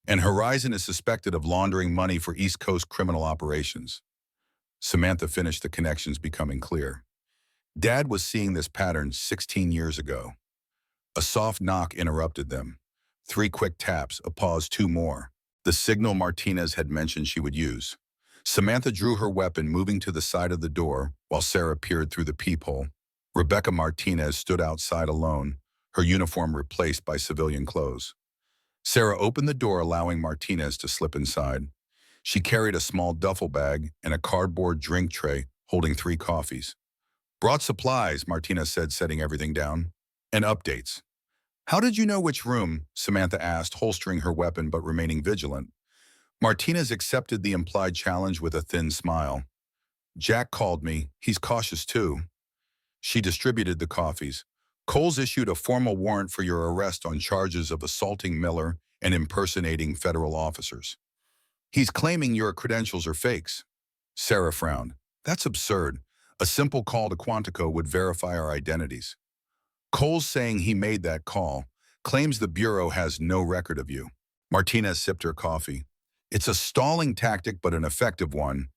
And Horizon is suspected of laundering money for East Coast criminal operations. Samantha finished, the connections becoming clear. Dad was seeing this pattern 16 years ago. A soft knock interrupted them. 3 quick taps, a pause, 2 more. The signal Martinez had mentioned she would use. Samantha drew her weapon, moving to the side of the door while Sarah peered through the peephole. Rebecca Martinez stood outside alone, her uniform replaced by civilian clothes. Sarah opened the door, allowing Martinez to slip inside. She carried a small duffel bag and a cardboard drink tray holding 3 coffees. "Brought supplies," Martinez said, setting everything down. "And updates." "How did you know which room?" Samantha asked, holstering her weapon but remaining vigilant. Martinez accepted the implied challenge with a thin smile. "Jack called me. He's cautious too." She distributed the coffees. "Coles issued a formal warrant for your arrest on charges of assaulting Miller and impersonating federal officers. He's claiming your credentials are fakes." Sarah frowned. "That's absurd. A simple call to Quantico would verify our identities." "Cole's saying he made that call, claims the Bureau has no record of you." Martinez sipped her coffee. "It's a stalling tactic, but an effective one.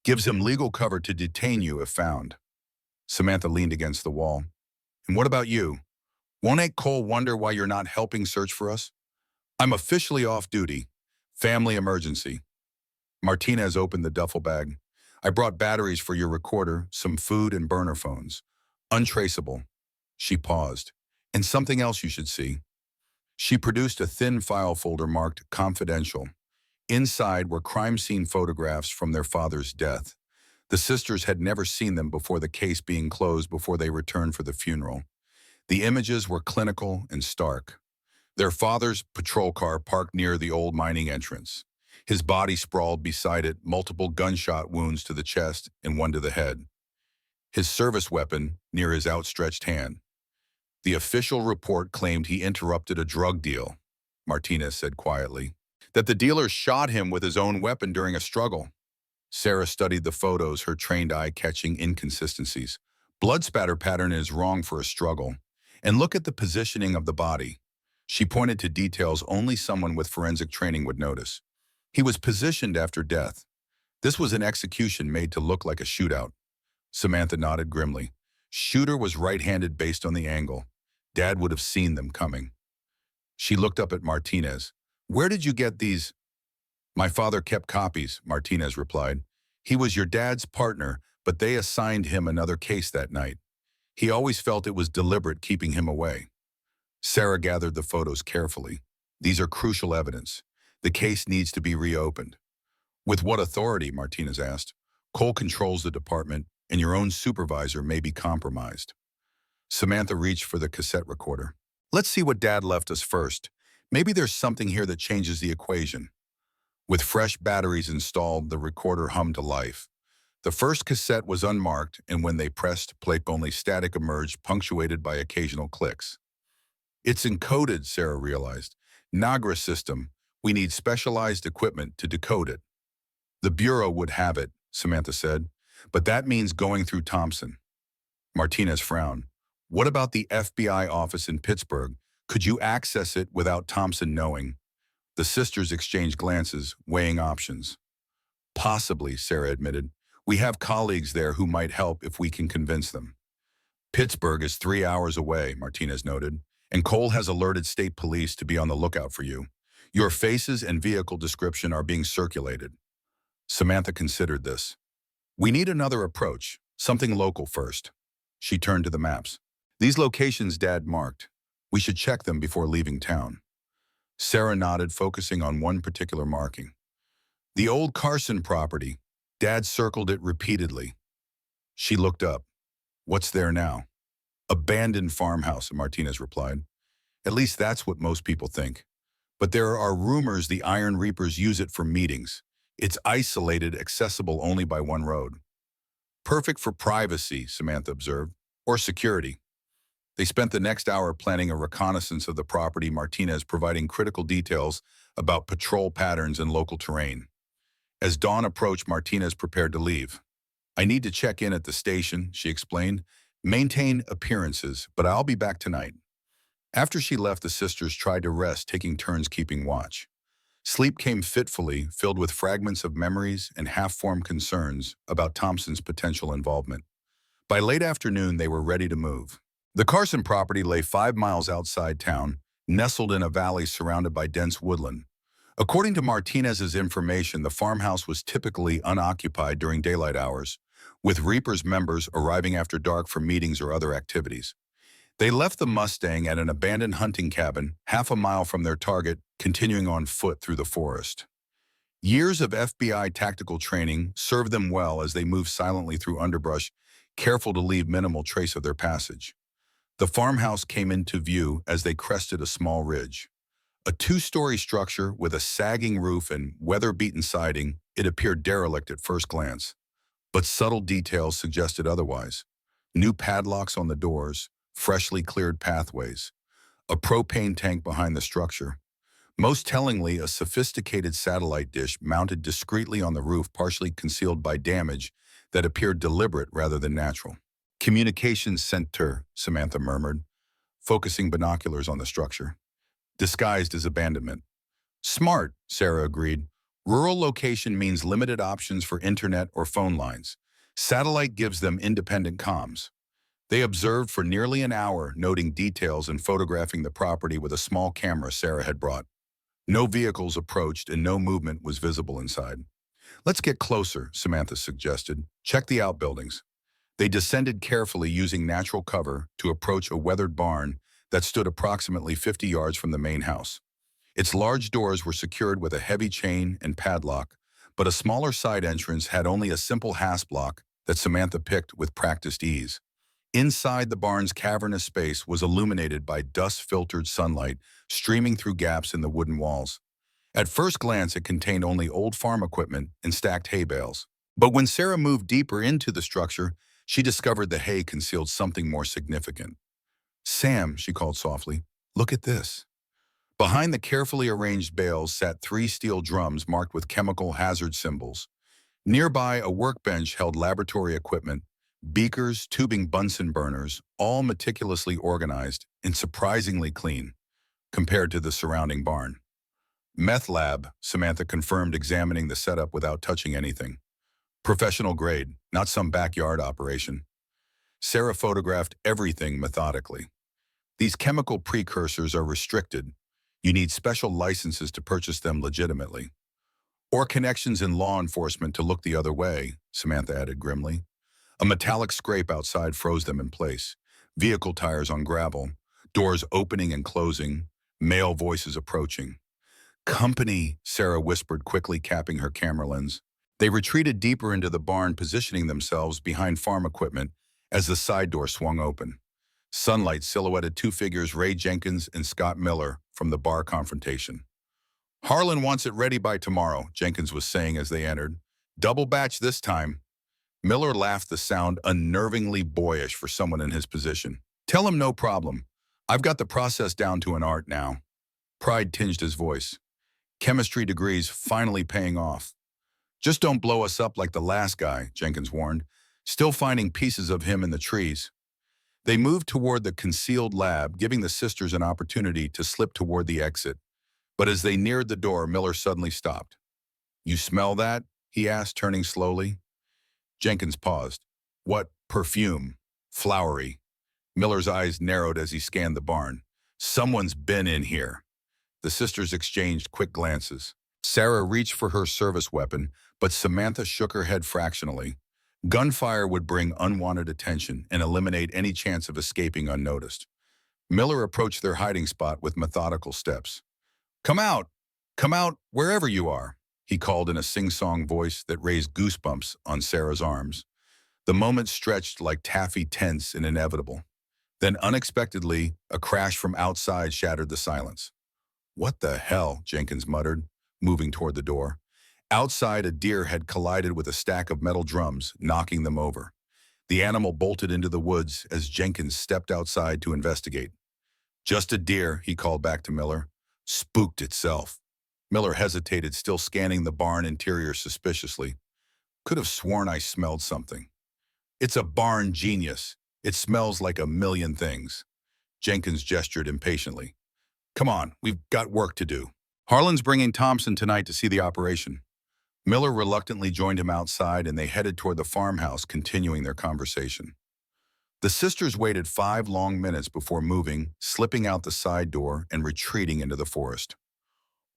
Gives him legal cover to detain you if found." Samantha leaned against the wall. "And what about you? Won't Aunt Cole wonder why you're not helping search for us?" "I'm officially off duty. Family emergency." Martinez opened the duffel bag. "I brought batteries for your recorder, some food, and burner phones. Untraceable." She paused. "And something else you should see." She produced a thin file folder marked "Confidential." Inside were crime scene photographs from their father's death. The sisters had never seen them before the case being closed before they returned for the funeral. The images were clinical and stark. Their father's patrol car parked near the old mining entrance. His body sprawled beside it, multiple gunshot wounds to the chest and one to the head. His service weapon near his outstretched hand. "The official report claimed he interrupted a drug deal," Martinez said quietly. "That the dealer shot him with his own weapon during a struggle." Sarah studied the photos, her trained eye catching inconsistencies. "Blood spatter pattern is wrong for a struggle. And look at the positioning of the body." She pointed to details only someone with forensic training would notice. "He was positioned after death. This was an execution made to look like a shootout." Samantha nodded grimly. "Shooter was right-handed based on the angle. Dad would have seen them coming." She looked up at Martinez. "Where did you get these?" "My father kept copies," Martinez replied. "He was your dad's partner, but they assigned him another case that night. He always felt it was deliberate keeping him away." Sarah gathered the photos carefully. "These are crucial evidence. The case needs to be reopened." "With what authority?" Martinez asked. "Cole controls the department, and your own supervisor may be compromised." Samantha reached for the cassette recorder. "Let's see what Dad left us first. Maybe there's something here that changes the equation." With fresh batteries installed, the recorder hummed to life. The first cassette was unmarked, and when they pressed play, only static emerged, punctuated by occasional clicks. "It's encoded," Sarah realized. "Nagra system. We need specialized equipment to decode it." "The Bureau would have it," Samantha said, "but that means going through Thompson." Martinez frowned. "What about the FBI office in Pittsburgh? Could you access it without Thompson knowing?" The sisters exchanged glances, weighing options. "Possibly," Sarah admitted. "We have colleagues there who might help if we can convince them." "Pittsburgh is 3 hours away," Martinez noted, "and Cole has alerted state police to be on the lookout for you. Your faces and vehicle description are being circulated." Samantha considered this. "We need another approach, something local first." She turned to the maps. "These locations Dad marked. We should check them before leaving town." Sarah nodded, focusing on one particular marking. "The old Carson property. Dad circled it repeatedly." She looked up. "What's there now?" "Abandoned farmhouse," Martinez replied. "At least that's what most people think. But there are rumors the Iron Reapers use it for meetings. It's isolated, accessible only by one road." "Perfect for privacy," Samantha observed, "or security." They spent the next hour planning a reconnaissance of the property, Martinez providing critical details about patrol patterns and local terrain. As dawn approached, Martinez prepared to leave. "I need to check in at the station," she explained. "Maintain appearances, but I'll be back tonight." After she left, the sisters tried to rest, taking turns keeping watch. Sleep came fitfully, filled with fragments of memories and half-formed concerns about Thompson's potential involvement. By late afternoon, they were ready to move. The Carson property lay 5 miles outside town, nestled in a valley surrounded by dense woodland. According to Martinez's information, the farmhouse was typically unoccupied during daylight hours, with Reapers members arriving after dark for meetings or other activities. They left the Mustang at an abandoned hunting cabin, half a mile from their target, continuing on foot through the forest. Years of FBI tactical training served them well as they moved silently through underbrush, careful to leave minimal trace of their passage. The farmhouse came into view as they crested a small ridge. A two-story structure with a sagging roof and weather-beaten siding, it appeared derelict at first glance. But subtle details suggested otherwise. New padlocks on the doors, freshly cleared pathways, a propane tank behind the structure. Most tellingly, a sophisticated satellite dish mounted discreetly on the roof, partially concealed by damage that appeared deliberate rather than natural. Communications center, Samantha murmured, focusing binoculars on the structure. Disguised as abandonment. Smart, Sarah agreed. Rural location means limited options for internet or phone lines. Satellite gives them independent comms. They observed for nearly an hour, noting details and photographing the property with a small camera Sarah had brought. No vehicles approached and no movement was visible inside. Let's get closer, Samantha suggested. Check the outbuildings. They descended carefully using natural cover to approach a weathered barn that stood approximately 50 yards from the main house. Its large doors were secured with a heavy chain and padlock, but a smaller side entrance had only a simple hasp lock that Samantha picked with practiced ease. Inside the barn's cavernous space was illuminated by dust-filtered sunlight streaming through gaps in the wooden walls. At first glance, it contained only old farm equipment and stacked hay bales. But when Sarah moved deeper into the structure, she discovered the hay concealed something more significant. "Sam," she called softly, "look at this." Behind the carefully arranged bales sat 3 steel drums marked with chemical hazard symbols. Nearby, a workbench held laboratory equipment, beakers, tubing Bunsen burners, all meticulously organized and surprisingly clean compared to the surrounding barn. "Meth lab," Samantha confirmed, examining the setup without touching anything. "Professional grade, not some backyard operation." Sarah photographed everything methodically. "These chemical precursors are restricted. You need special licenses to purchase them legitimately. Or connections in law enforcement to look the other way," Samantha added grimly. A metallic scrape outside froze them in place. Vehicle tires on gravel, doors opening and closing, male voices approaching. "Company," Sarah whispered, quickly capping her camera lens. They retreated deeper into the barn, positioning themselves behind farm equipment as the side door swung open. Sunlight silhouetted 2 figures, Ray Jenkins and Scott Miller, from the bar confrontation. "Harlan wants it ready by tomorrow," Jenkins was saying as they entered. "Double batch this time." Miller laughed, the sound unnervingly boyish for someone in his position. "Tell him no problem. I've got the process down to an art now." Pride tinged his voice. Chemistry degrees finally paying off. "Just don't blow us up like the last guy," Jenkins warned, still finding pieces of him in the trees. They moved toward the concealed lab, giving the sisters an opportunity to slip toward the exit. But as they neared the door, Miller suddenly stopped. "You smell that?" he asked, turning slowly. Jenkins paused. "What perfume? Flowery." Miller's eyes narrowed as he scanned the barn. "Someone's been in here." The sisters exchanged quick glances. Sarah reached for her service weapon, but Samantha shook her head fractionally. Gunfire would bring unwanted attention and eliminate any chance of escaping unnoticed. Miller approached their hiding spot with methodical steps. "Come out! Come out wherever you are," he called in a sing-song voice that raised goosebumps on Sarah's arms. The moment stretched like taffy, tense and inevitable. Then unexpectedly, a crash from outside shattered the silence. "What the hell?" Jenkins muttered, moving toward the door. Outside, a deer had collided with a stack of metal drums, knocking them over. The animal bolted into the woods as Jenkins stepped outside to investigate. "Just a deer," he called back to Miller. "Spooked itself." Miller hesitated, still scanning the barn interior suspiciously. "Could have sworn I smelled something." "It's a barn genius. It smells like a million things." Jenkins gestured impatiently. "Come on, we've got work to do." "Harlan's bringing Thompson tonight to see the operation." Miller reluctantly joined him outside, and they headed toward the farmhouse, continuing their conversation. The sisters waited 5 long minutes before moving, slipping out the side door and retreating into the forest.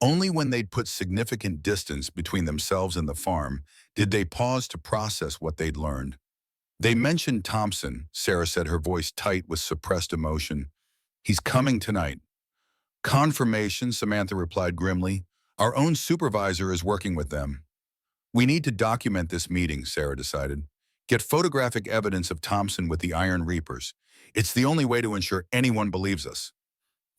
Only when they'd put significant distance between themselves and the farm did they pause to process what they'd learned. They mentioned Thompson, Sarah said, her voice tight with suppressed emotion. He's coming tonight. Confirmation, Samantha replied grimly. Our own supervisor is working with them. We need to document this meeting, Sarah decided. Get photographic evidence of Thompson with the Iron Reapers. It's the only way to ensure anyone believes us.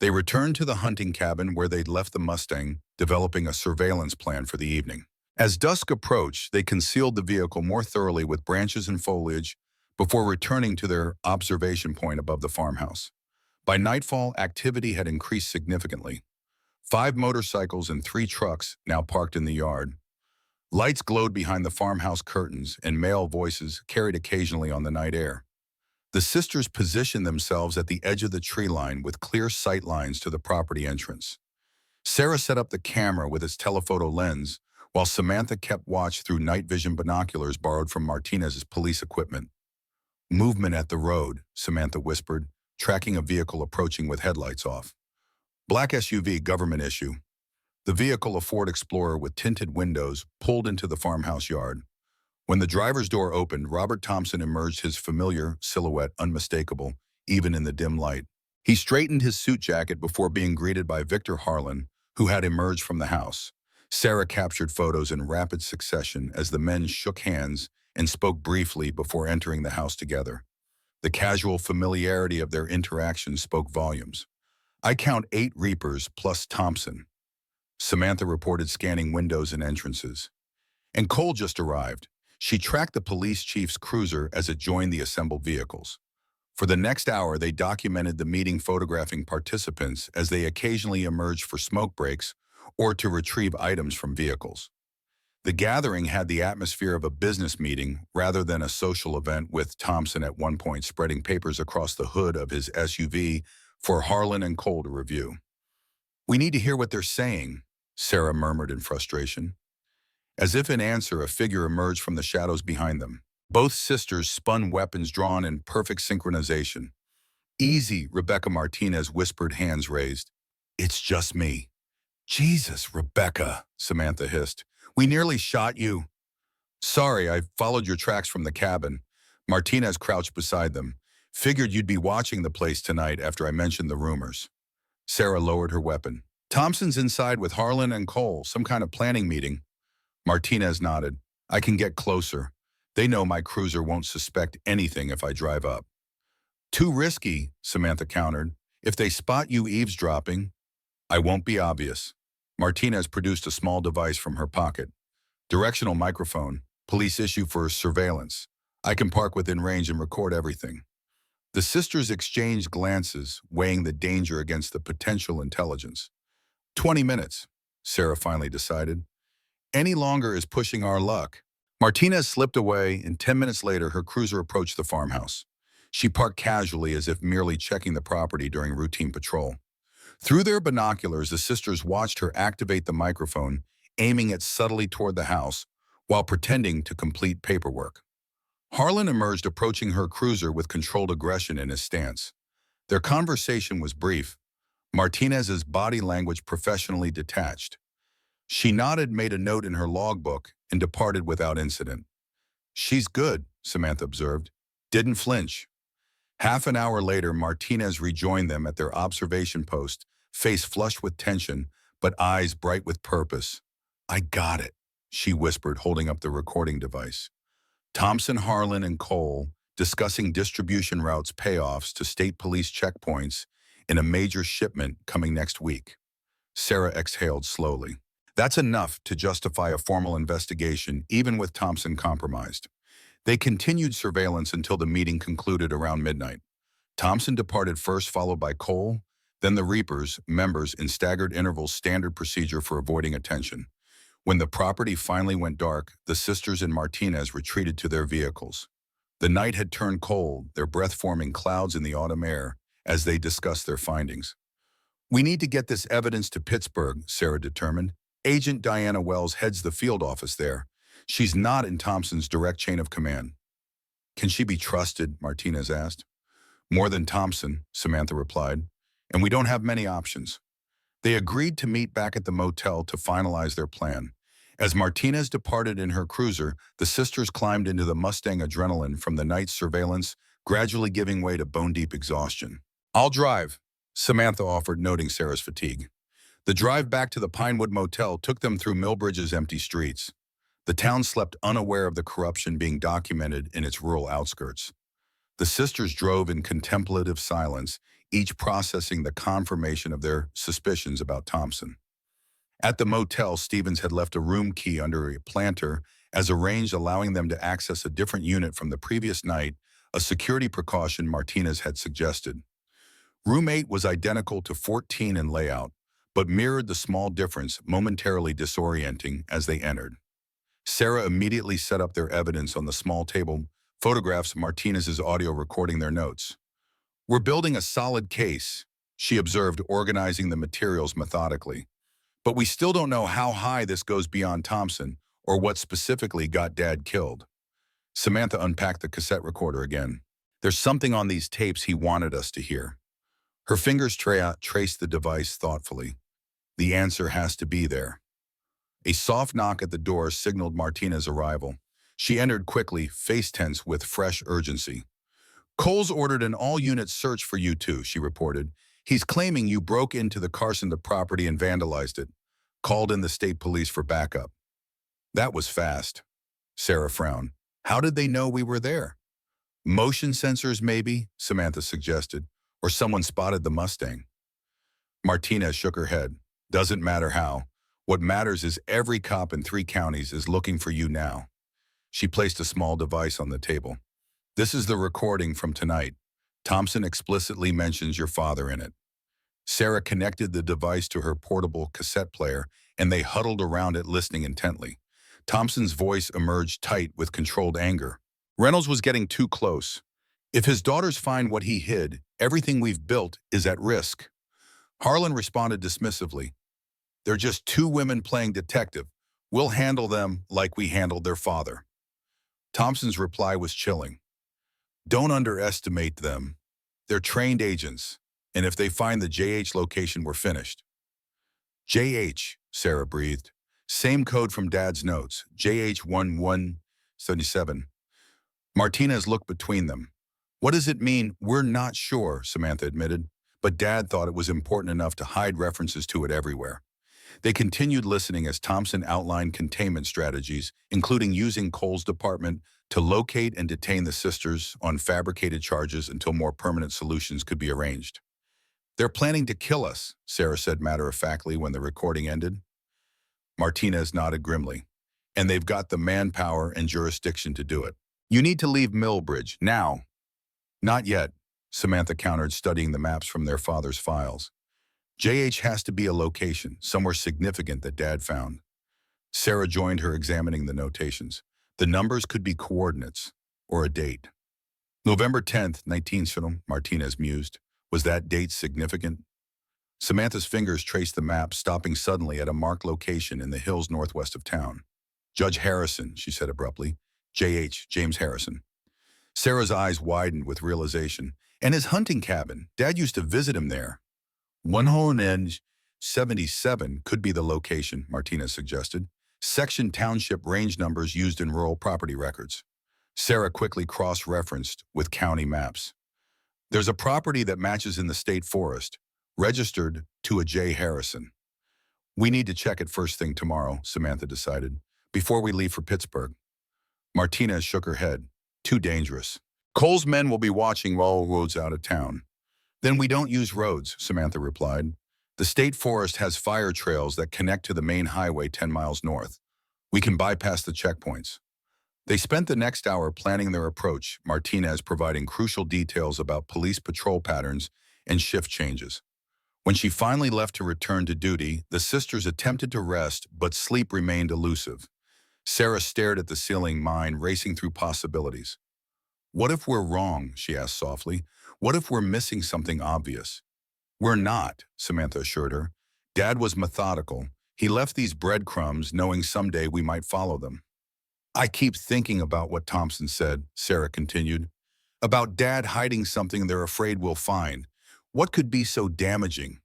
They returned to the hunting cabin where they'd left the Mustang, developing a surveillance plan for the evening. As dusk approached, they concealed the vehicle more thoroughly with branches and foliage before returning to their observation point above the farmhouse. By nightfall, activity had increased significantly. 5 motorcycles and 3 trucks now parked in the yard. Lights glowed behind the farmhouse curtains, and male voices carried occasionally on the night air. The sisters positioned themselves at the edge of the tree line with clear sight lines to the property entrance. Sarah set up the camera with its telephoto lens, while Samantha kept watch through night vision binoculars borrowed from Martinez's police equipment. Movement at the road, Samantha whispered, tracking a vehicle approaching with headlights off. Black SUV, government issue. The vehicle, a Ford Explorer with tinted windows, pulled into the farmhouse yard. When the driver's door opened, Robert Thompson emerged, his familiar silhouette unmistakable, even in the dim light. He straightened his suit jacket before being greeted by Victor Harlan, who had emerged from the house. Sarah captured photos in rapid succession as the men shook hands and spoke briefly before entering the house together. The casual familiarity of their interaction spoke volumes. I count 8 Reapers plus Thompson, Samantha reported, scanning windows and entrances. And Cole just arrived. She tracked the police chief's cruiser as it joined the assembled vehicles. For the next hour, they documented the meeting, photographing participants as they occasionally emerged for smoke breaks or to retrieve items from vehicles. The gathering had the atmosphere of a business meeting rather than a social event, with Thompson at one point spreading papers across the hood of his SUV for Harlan and Cole to review. We need to hear what they're saying, Sarah murmured in frustration. As if in answer, a figure emerged from the shadows behind them. Both sisters spun, weapons drawn in perfect synchronization. Easy, Rebecca Martinez whispered, hands raised. It's just me. Jesus, Rebecca, Samantha hissed. We nearly shot you. Sorry, I followed your tracks from the cabin. Martinez crouched beside them. Figured you'd be watching the place tonight after I mentioned the rumors. Sarah lowered her weapon. Thompson's inside with Harlan and Cole, some kind of planning meeting. Martinez nodded. I can get closer. They know my cruiser won't suspect anything if I drive up. Too risky, Samantha countered. If they spot you eavesdropping, I won't be obvious. Martinez produced a small device from her pocket. Directional microphone, police issue for surveillance. I can park within range and record everything. The sisters exchanged glances, weighing the danger against the potential intelligence. 20 minutes, Sarah finally decided. Any longer is pushing our luck. Martinez slipped away, and 10 minutes later, her cruiser approached the farmhouse. She parked casually, as if merely checking the property during routine patrol. Through their binoculars, the sisters watched her activate the microphone, aiming it subtly toward the house while pretending to complete paperwork. Harlan emerged, approaching her cruiser with controlled aggression in his stance. Their conversation was brief, Martinez's body language professionally detached. She nodded, made a note in her logbook, and departed without incident. She's good, Samantha observed. Didn't flinch. Half an hour later, Martinez rejoined them at their observation post, face flushed with tension, but eyes bright with purpose. I got it, she whispered, holding up the recording device. Thompson, Harlan, and Cole discussing distribution routes, payoffs to state police checkpoints in a major shipment coming next week. Sarah exhaled slowly. That's enough to justify a formal investigation, even with Thompson compromised. They continued surveillance until the meeting concluded around midnight. Thompson departed first, followed by Cole, then the Reapers, members in staggered intervals, standard procedure for avoiding attention. When the property finally went dark, the sisters and Martinez retreated to their vehicles. The night had turned cold, their breath forming clouds in the autumn air as they discussed their findings. We need to get this evidence to Pittsburgh, Sarah determined. Agent Diana Wells heads the field office there. She's not in Thompson's direct chain of command. Can she be trusted? Martinez asked. More than Thompson, Samantha replied, and we don't have many options. They agreed to meet back at the motel to finalize their plan. As Martinez departed in her cruiser, the sisters climbed into the Mustang adrenaline from the night's surveillance, gradually giving way to bone-deep exhaustion. "I'll drive," Samantha offered, noting Sarah's fatigue. The drive back to the Pinewood Motel took them through Millbridge's empty streets. The town slept unaware of the corruption being documented in its rural outskirts. The sisters drove in contemplative silence, each processing the confirmation of their suspicions about Thompson. At the motel, Stevens had left a room key under a planter as arranged, allowing them to access a different unit from the previous night, a security precaution Martinez had suggested. Room 8 was identical to 14 in layout, but mirrored the small difference, momentarily disorienting as they entered. Sarah immediately set up their evidence on the small table, photographs, Martinez's audio recording their notes. "We're building a solid case," she observed, organizing the materials methodically. "But we still don't know how high this goes beyond Thompson or what specifically got Dad killed." Samantha unpacked the cassette recorder again. "There's something on these tapes he wanted us to hear." Her fingers traced the device thoughtfully. The answer has to be there. A soft knock at the door signaled Martinez's arrival. She entered quickly, face tense with fresh urgency. "Cole's ordered an all-unit search for you two," she reported. "He's claiming you broke into the Carson property and vandalized it. Called in the state police for backup." "That was fast." Sarah frowned. "How did they know we were there?" "Motion sensors, maybe," Samantha suggested. "Or someone spotted the Mustang." Martinez shook her head. "Doesn't matter how. What matters is every cop in 3 counties is looking for you now." She placed a small device on the table. "This is the recording from tonight. Thompson explicitly mentions your father in it." Sarah connected the device to her portable cassette player, and they huddled around it listening intently. Thompson's voice emerged tight with controlled anger. "Reynolds was getting too close. If his daughters find what he hid, everything we've built is at risk." Harlan responded dismissively. "They're just 2 women playing detective. We'll handle them like we handled their father." Thompson's reply was chilling. "Don't underestimate them. They're trained agents, and if they find the JH location, we're finished." "JH," Sarah breathed. "Same code from Dad's notes, JH1177. Martinez looked between them. "What does it mean?" "We're not sure," Samantha admitted, but Dad thought it was important enough to hide references to it everywhere. They continued listening as Thompson outlined containment strategies, including using Cole's department to locate and detain the sisters on fabricated charges until more permanent solutions could be arranged. "They're planning to kill us," Sarah said matter-of-factly when the recording ended. Martinez nodded grimly. "And they've got the manpower and jurisdiction to do it. You need to leave Millbridge, now." "Not yet," Samantha countered, studying the maps from their father's files. "JH has to be a location, somewhere significant that Dad found." Sarah joined her, examining the notations. The numbers could be coordinates, or a date. "November 10th, 19 Martinez mused. Was that date significant? Samantha's fingers traced the map, stopping suddenly at a marked location in the hills northwest of town. "Judge Harrison," she said abruptly. "JH, James Harrison." Sarah's eyes widened with realization. "And his hunting cabin. Dad used to visit him there." "177 could be the location," Martinez suggested. "Section township range numbers used in rural property records." Sarah quickly cross-referenced with county maps. "There's a property that matches in the state forest, registered to a J. Harrison." "We need to check it first thing tomorrow," Samantha decided, "before we leave for Pittsburgh." Martinez shook her head. "Too dangerous. Cole's men will be watching all roads out of town." "Then we don't use roads," Samantha replied. "The state forest has fire trails that connect to the main highway 10 miles north. We can bypass the checkpoints." They spent the next hour planning their approach, Martinez providing crucial details about police patrol patterns and shift changes. When she finally left to return to duty, the sisters attempted to rest, but sleep remained elusive. Sarah stared at the ceiling, mind racing through possibilities. "What if we're wrong?" she asked softly. "What if we're missing something obvious?" "We're not," Samantha assured her. "Dad was methodical. He left these breadcrumbs knowing someday we might follow them." "I keep thinking about what Thompson said," Sarah continued. "About Dad hiding something they're afraid we'll find. What could be so damaging?"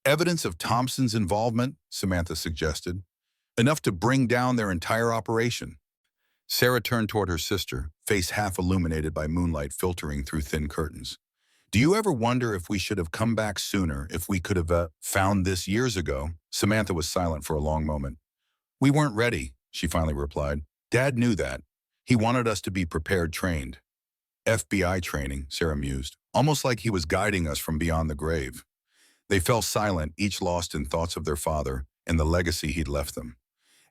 "Evidence of Thompson's involvement," Samantha suggested. enough to bring down their entire operation. Sarah turned toward her sister, face half illuminated by moonlight filtering through thin curtains. Do you ever wonder if we should have come back sooner, if we could have found this years ago? Samantha was silent for a long moment. We weren't ready, she finally replied. Dad knew that. He wanted us to be prepared, trained. FBI training, Sarah mused, almost like he was guiding us from beyond the grave. They fell silent, each lost in thoughts of their father and the legacy he'd left them.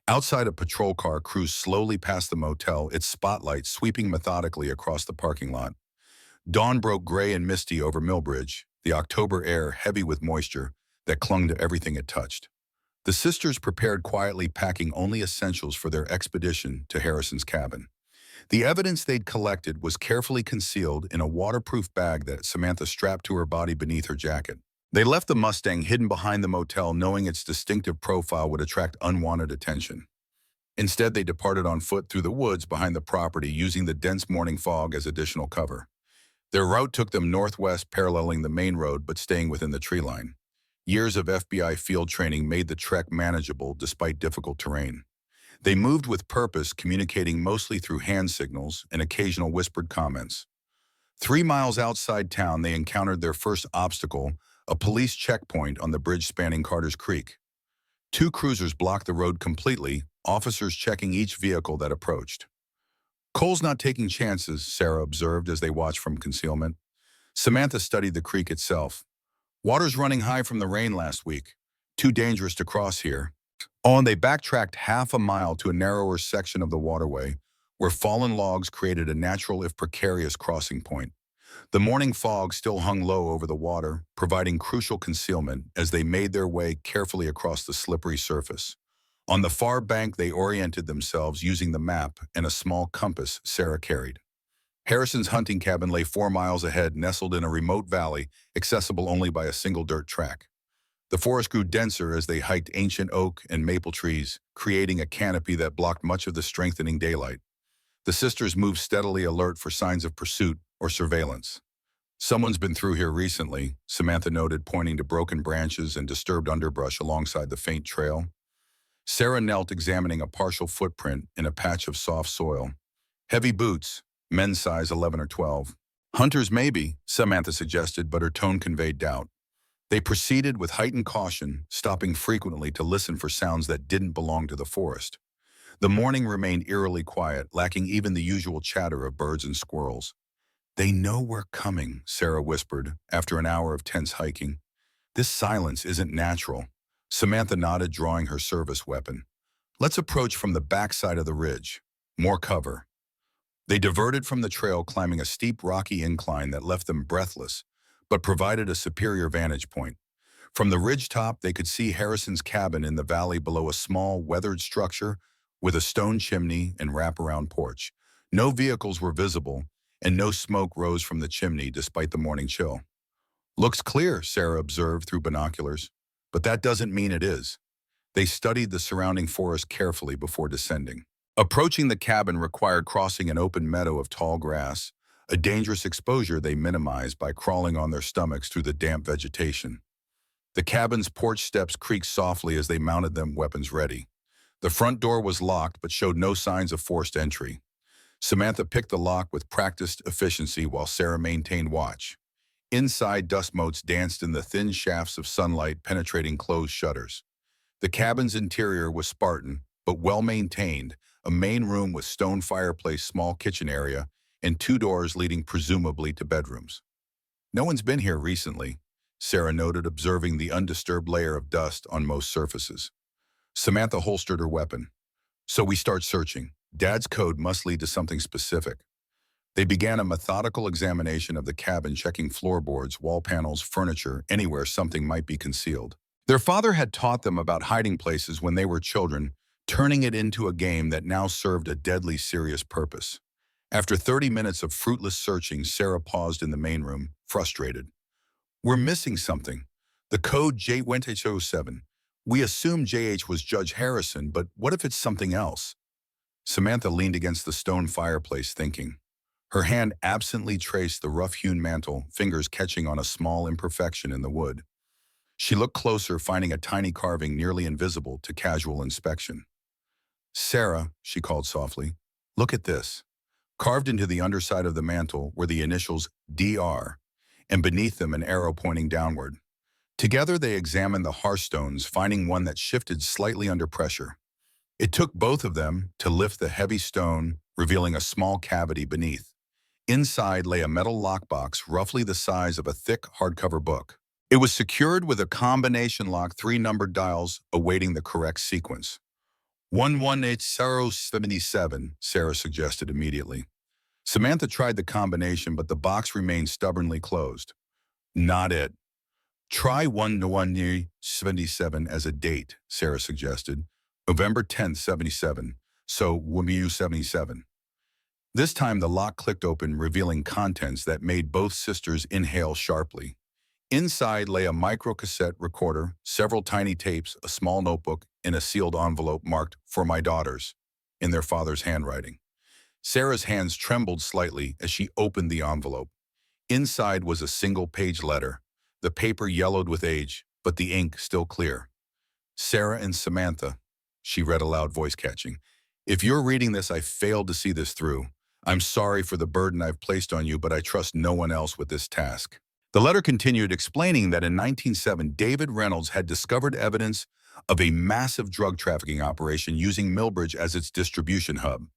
Outside, a patrol car cruised slowly past the motel, its spotlight sweeping methodically across the parking lot. Dawn broke gray and misty over Millbridge, the October air heavy with moisture that clung to everything it touched. The sisters prepared quietly, packing only essentials for their expedition to Harrison's cabin. The evidence they'd collected was carefully concealed in a waterproof bag that Samantha strapped to her body beneath her jacket. They left the Mustang hidden behind the motel, knowing its distinctive profile would attract unwanted attention. Instead, they departed on foot through the woods behind the property, using the dense morning fog as additional cover. Their route took them northwest, paralleling the main road but staying within the tree line. Years of FBI field training made the trek manageable despite difficult terrain. They moved with purpose, communicating mostly through hand signals and occasional whispered comments. 3 miles outside town, they encountered their first obstacle, a police checkpoint on the bridge spanning Carter's Creek. 2 cruisers blocked the road completely, officers checking each vehicle that approached. Cole's not taking chances, Sarah observed as they watched from concealment. Samantha studied the creek itself. Water's running high from the rain last week. Too dangerous to cross here. Oh, and they backtracked half a mile to a narrower section of the waterway, where fallen logs created a natural if precarious crossing point. The morning fog still hung low over the water, providing crucial concealment as they made their way carefully across the slippery surface. On the far bank, they oriented themselves using the map and a small compass Sarah carried. Harrison's hunting cabin lay 4 miles ahead, nestled in a remote valley, accessible only by a single dirt track. The forest grew denser as they hiked ancient oak and maple trees, creating a canopy that blocked much of the strengthening daylight. The sisters moved steadily, alert for signs of pursuit or surveillance. Someone's been through here recently, Samantha noted, pointing to broken branches and disturbed underbrush alongside the faint trail. Sarah knelt, examining a partial footprint in a patch of soft soil. Heavy boots, men's size 11 or 12. Hunters maybe, Samantha suggested, but her tone conveyed doubt. They proceeded with heightened caution, stopping frequently to listen for sounds that didn't belong to the forest. The morning remained eerily quiet, lacking even the usual chatter of birds and squirrels. They know we're coming, Sarah whispered, after an hour of tense hiking. This silence isn't natural. Samantha nodded, drawing her service weapon. Let's approach from the backside of the ridge. More cover. They diverted from the trail, climbing a steep, rocky incline that left them breathless, but provided a superior vantage point. From the ridge top, they could see Harrison's cabin in the valley below, a small, weathered structure with a stone chimney and wraparound porch. No vehicles were visible, and no smoke rose from the chimney despite the morning chill. Looks clear, Sarah observed through binoculars, but that doesn't mean it is. They studied the surrounding forest carefully before descending. Approaching the cabin required crossing an open meadow of tall grass, a dangerous exposure they minimized by crawling on their stomachs through the damp vegetation. The cabin's porch steps creaked softly as they mounted them, weapons ready. The front door was locked but showed no signs of forced entry. Samantha picked the lock with practiced efficiency while Sarah maintained watch. Inside, dust motes danced in the thin shafts of sunlight penetrating closed shutters. The cabin's interior was Spartan, but well-maintained, a main room with stone fireplace, small kitchen area, and 2 doors leading presumably to bedrooms. No one's been here recently, Sarah noted, observing the undisturbed layer of dust on most surfaces. Samantha holstered her weapon. So we start searching. Dad's code must lead to something specific. They began a methodical examination of the cabin, checking floorboards, wall panels, furniture, anywhere something might be concealed. Their father had taught them about hiding places when they were children, turning it into a game that now served a deadly serious purpose. After 30 minutes of fruitless searching, Sarah paused in the main room, frustrated. We're missing something. The code J-7. We assume JH was Judge Harrison, but what if it's something else? Samantha leaned against the stone fireplace, thinking. Her hand absently traced the rough-hewn mantel, fingers catching on a small imperfection in the wood. She looked closer, finding a tiny carving nearly invisible to casual inspection. Sarah, she called softly, look at this. Carved into the underside of the mantle were the initials DR, and beneath them an arrow pointing downward. Together they examined the hearthstones, finding one that shifted slightly under pressure. It took both of them to lift the heavy stone, revealing a small cavity beneath. Inside lay a metal lockbox roughly the size of a thick hardcover book. It was secured with a combination lock, three numbered dials awaiting the correct sequence. 118077, Sarah suggested immediately. Samantha tried the combination, but the box remained stubbornly closed. Not it. Try 1177 as a date, Sarah suggested. November 10th, 77. So, WMU 77. This time the lock clicked open, revealing contents that made both sisters inhale sharply. Inside lay a microcassette recorder, several tiny tapes, a small notebook, and a sealed envelope marked "For my daughters" in their father's handwriting. Sarah's hands trembled slightly as she opened the envelope. Inside was a single-page letter, the paper yellowed with age, but the ink still clear. Sarah and Samantha, she read aloud, voice catching. If you're reading this, I failed to see this through. I'm sorry for the burden I've placed on you, but I trust no one else with this task. The letter continued, explaining that in 1907, David Reynolds had discovered evidence of a massive drug trafficking operation using Millbridge as its distribution hub.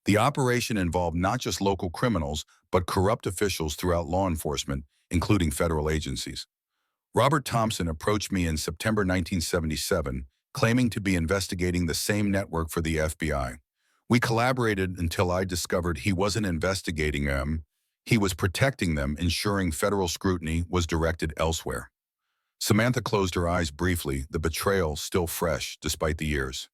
The operation involved not just local criminals, but corrupt officials throughout law enforcement, including federal agencies. Robert Thompson approached me in September 1977, claiming to be investigating the same network for the FBI. We collaborated until I discovered he wasn't investigating them. He was protecting them, ensuring federal scrutiny was directed elsewhere. Samantha closed her eyes briefly, the betrayal still fresh despite the years.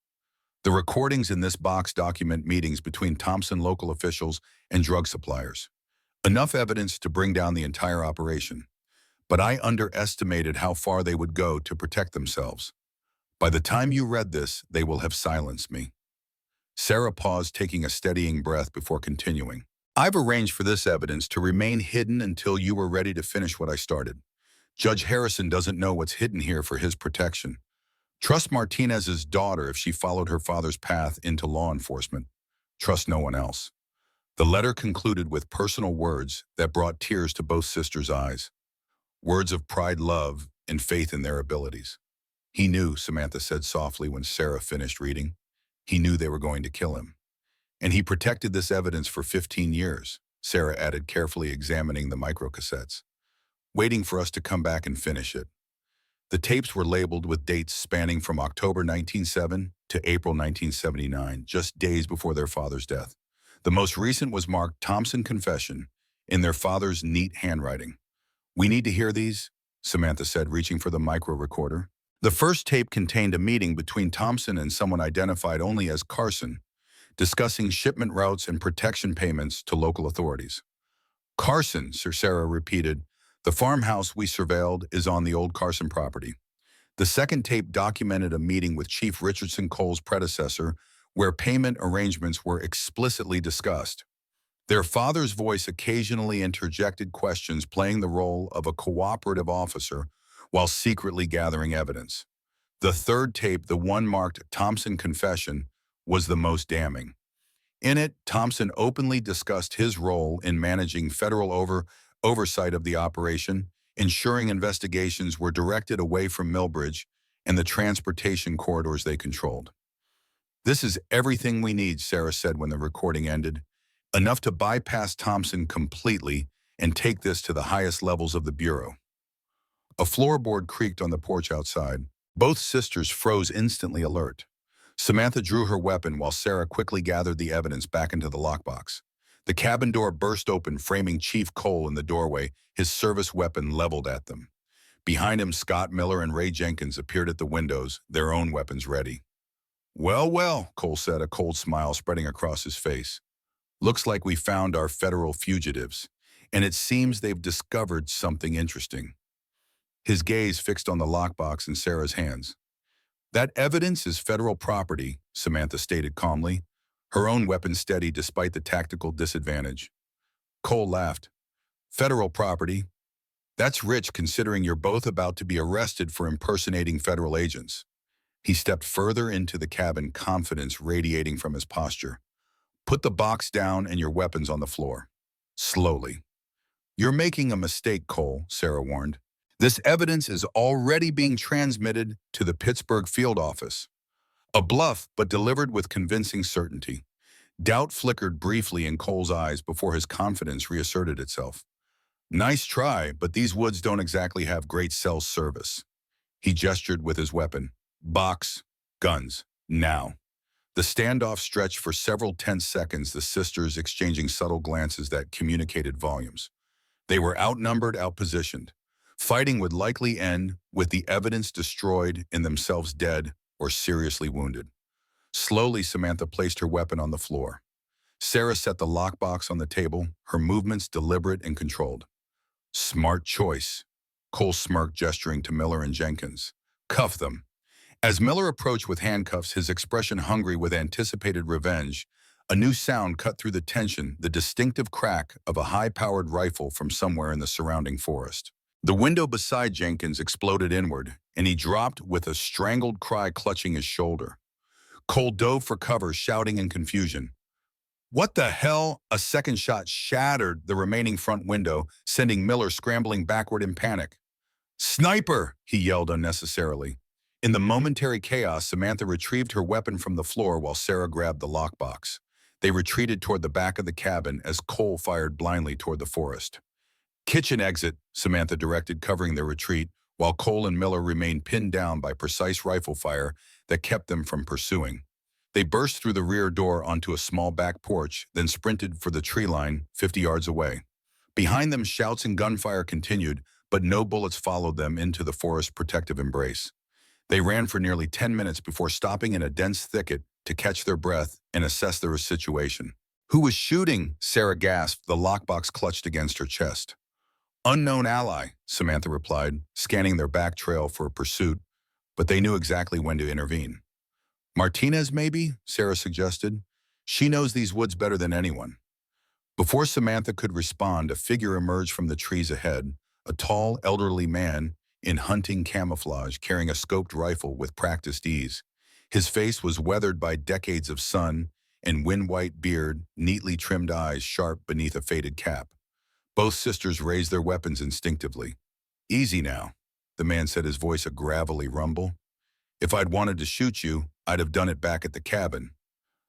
The recordings in this box document meetings between Thompson local officials and drug suppliers. Enough evidence to bring down the entire operation. But I underestimated how far they would go to protect themselves. By the time you read this, they will have silenced me. Sarah paused, taking a steadying breath before continuing. I've arranged for this evidence to remain hidden until you are ready to finish what I started. Judge Harrison doesn't know what's hidden here for his protection. Trust Martinez's daughter if she followed her father's path into law enforcement. Trust no one else. The letter concluded with personal words that brought tears to both sisters' eyes. Words of pride, love, and faith in their abilities. He knew, Samantha said softly when Sarah finished reading. He knew they were going to kill him. And he protected this evidence for 15 years, Sarah added, carefully examining the microcassettes, waiting for us to come back and finish it. The tapes were labeled with dates spanning from October 1907 to April 1979, just days before their father's death. The most recent was marked Thompson Confession in their father's neat handwriting. We need to hear these, Samantha said, reaching for the micro recorder. The first tape contained a meeting between Thompson and someone identified only as Carson, discussing shipment routes and protection payments to local authorities. Carson, Sir Sarah repeated. The farmhouse we surveilled is on the old Carson property. The second tape documented a meeting with Chief Richardson Cole's predecessor where payment arrangements were explicitly discussed. Their father's voice occasionally interjected questions, playing the role of a cooperative officer while secretly gathering evidence. The third tape, the one marked Thompson Confession, was the most damning. In it, Thompson openly discussed his role in managing federal oversight of the operation, ensuring investigations were directed away from Millbridge and the transportation corridors they controlled. This is everything we need, Sarah said when the recording ended. Enough to bypass Thompson completely and take this to the highest levels of the Bureau. A floorboard creaked on the porch outside. Both sisters froze, instantly alert. Samantha drew her weapon while Sarah quickly gathered the evidence back into the lockbox. The cabin door burst open, framing Chief Cole in the doorway, his service weapon leveled at them. Behind him, Scott Miller and Ray Jenkins appeared at the windows, their own weapons ready. Well, well, Cole said, a cold smile spreading across his face. Looks like we found our federal fugitives, and it seems they've discovered something interesting. His gaze fixed on the lockbox in Sarah's hands. That evidence is federal property, Samantha stated calmly, her own weapon steady despite the tactical disadvantage. Cole laughed. Federal property? That's rich considering you're both about to be arrested for impersonating federal agents. He stepped further into the cabin, confidence radiating from his posture. Put the box down and your weapons on the floor. Slowly. You're making a mistake, Cole, Sarah warned. This evidence is already being transmitted to the Pittsburgh field office. A bluff, but delivered with convincing certainty. Doubt flickered briefly in Cole's eyes before his confidence reasserted itself. Nice try, but these woods don't exactly have great cell service. He gestured with his weapon. Box, guns, now. The standoff stretched for several tense seconds, the sisters exchanging subtle glances that communicated volumes. They were outnumbered, outpositioned. Fighting would likely end with the evidence destroyed and themselves dead or seriously wounded. Slowly, Samantha placed her weapon on the floor. Sarah set the lockbox on the table, her movements deliberate and controlled. Smart choice. Cole smirked, gesturing to Miller and Jenkins. Cuff them. As Miller approached with handcuffs, his expression hungry with anticipated revenge, a new sound cut through the tension, the distinctive crack of a high-powered rifle from somewhere in the surrounding forest. The window beside Jenkins exploded inward, and he dropped with a strangled cry, clutching his shoulder. Cole dove for cover, shouting in confusion. What the hell? A second shot shattered the remaining front window, sending Miller scrambling backward in panic. Sniper! He yelled unnecessarily. In the momentary chaos, Samantha retrieved her weapon from the floor while Sarah grabbed the lockbox. They retreated toward the back of the cabin as Cole fired blindly toward the forest. Kitchen exit, Samantha directed, covering their retreat, while Cole and Miller remained pinned down by precise rifle fire that kept them from pursuing. They burst through the rear door onto a small back porch, then sprinted for the tree line 50 yards away. Behind them, shouts and gunfire continued, but no bullets followed them into the forest's protective embrace. They ran for nearly 10 minutes before stopping in a dense thicket to catch their breath and assess their situation. Who was shooting? Sarah gasped, the lockbox clutched against her chest. Unknown ally, Samantha replied, scanning their back trail for a pursuit, but they knew exactly when to intervene. Martinez, maybe? Sarah suggested. She knows these woods better than anyone. Before Samantha could respond, a figure emerged from the trees ahead, a tall, elderly man in hunting camouflage, carrying a scoped rifle with practiced ease. His face was weathered by decades of sun, and wind-white beard, neatly trimmed eyes sharp beneath a faded cap. Both sisters raised their weapons instinctively. Easy now, the man said, his voice a gravelly rumble. If I'd wanted to shoot you, I'd have done it back at the cabin.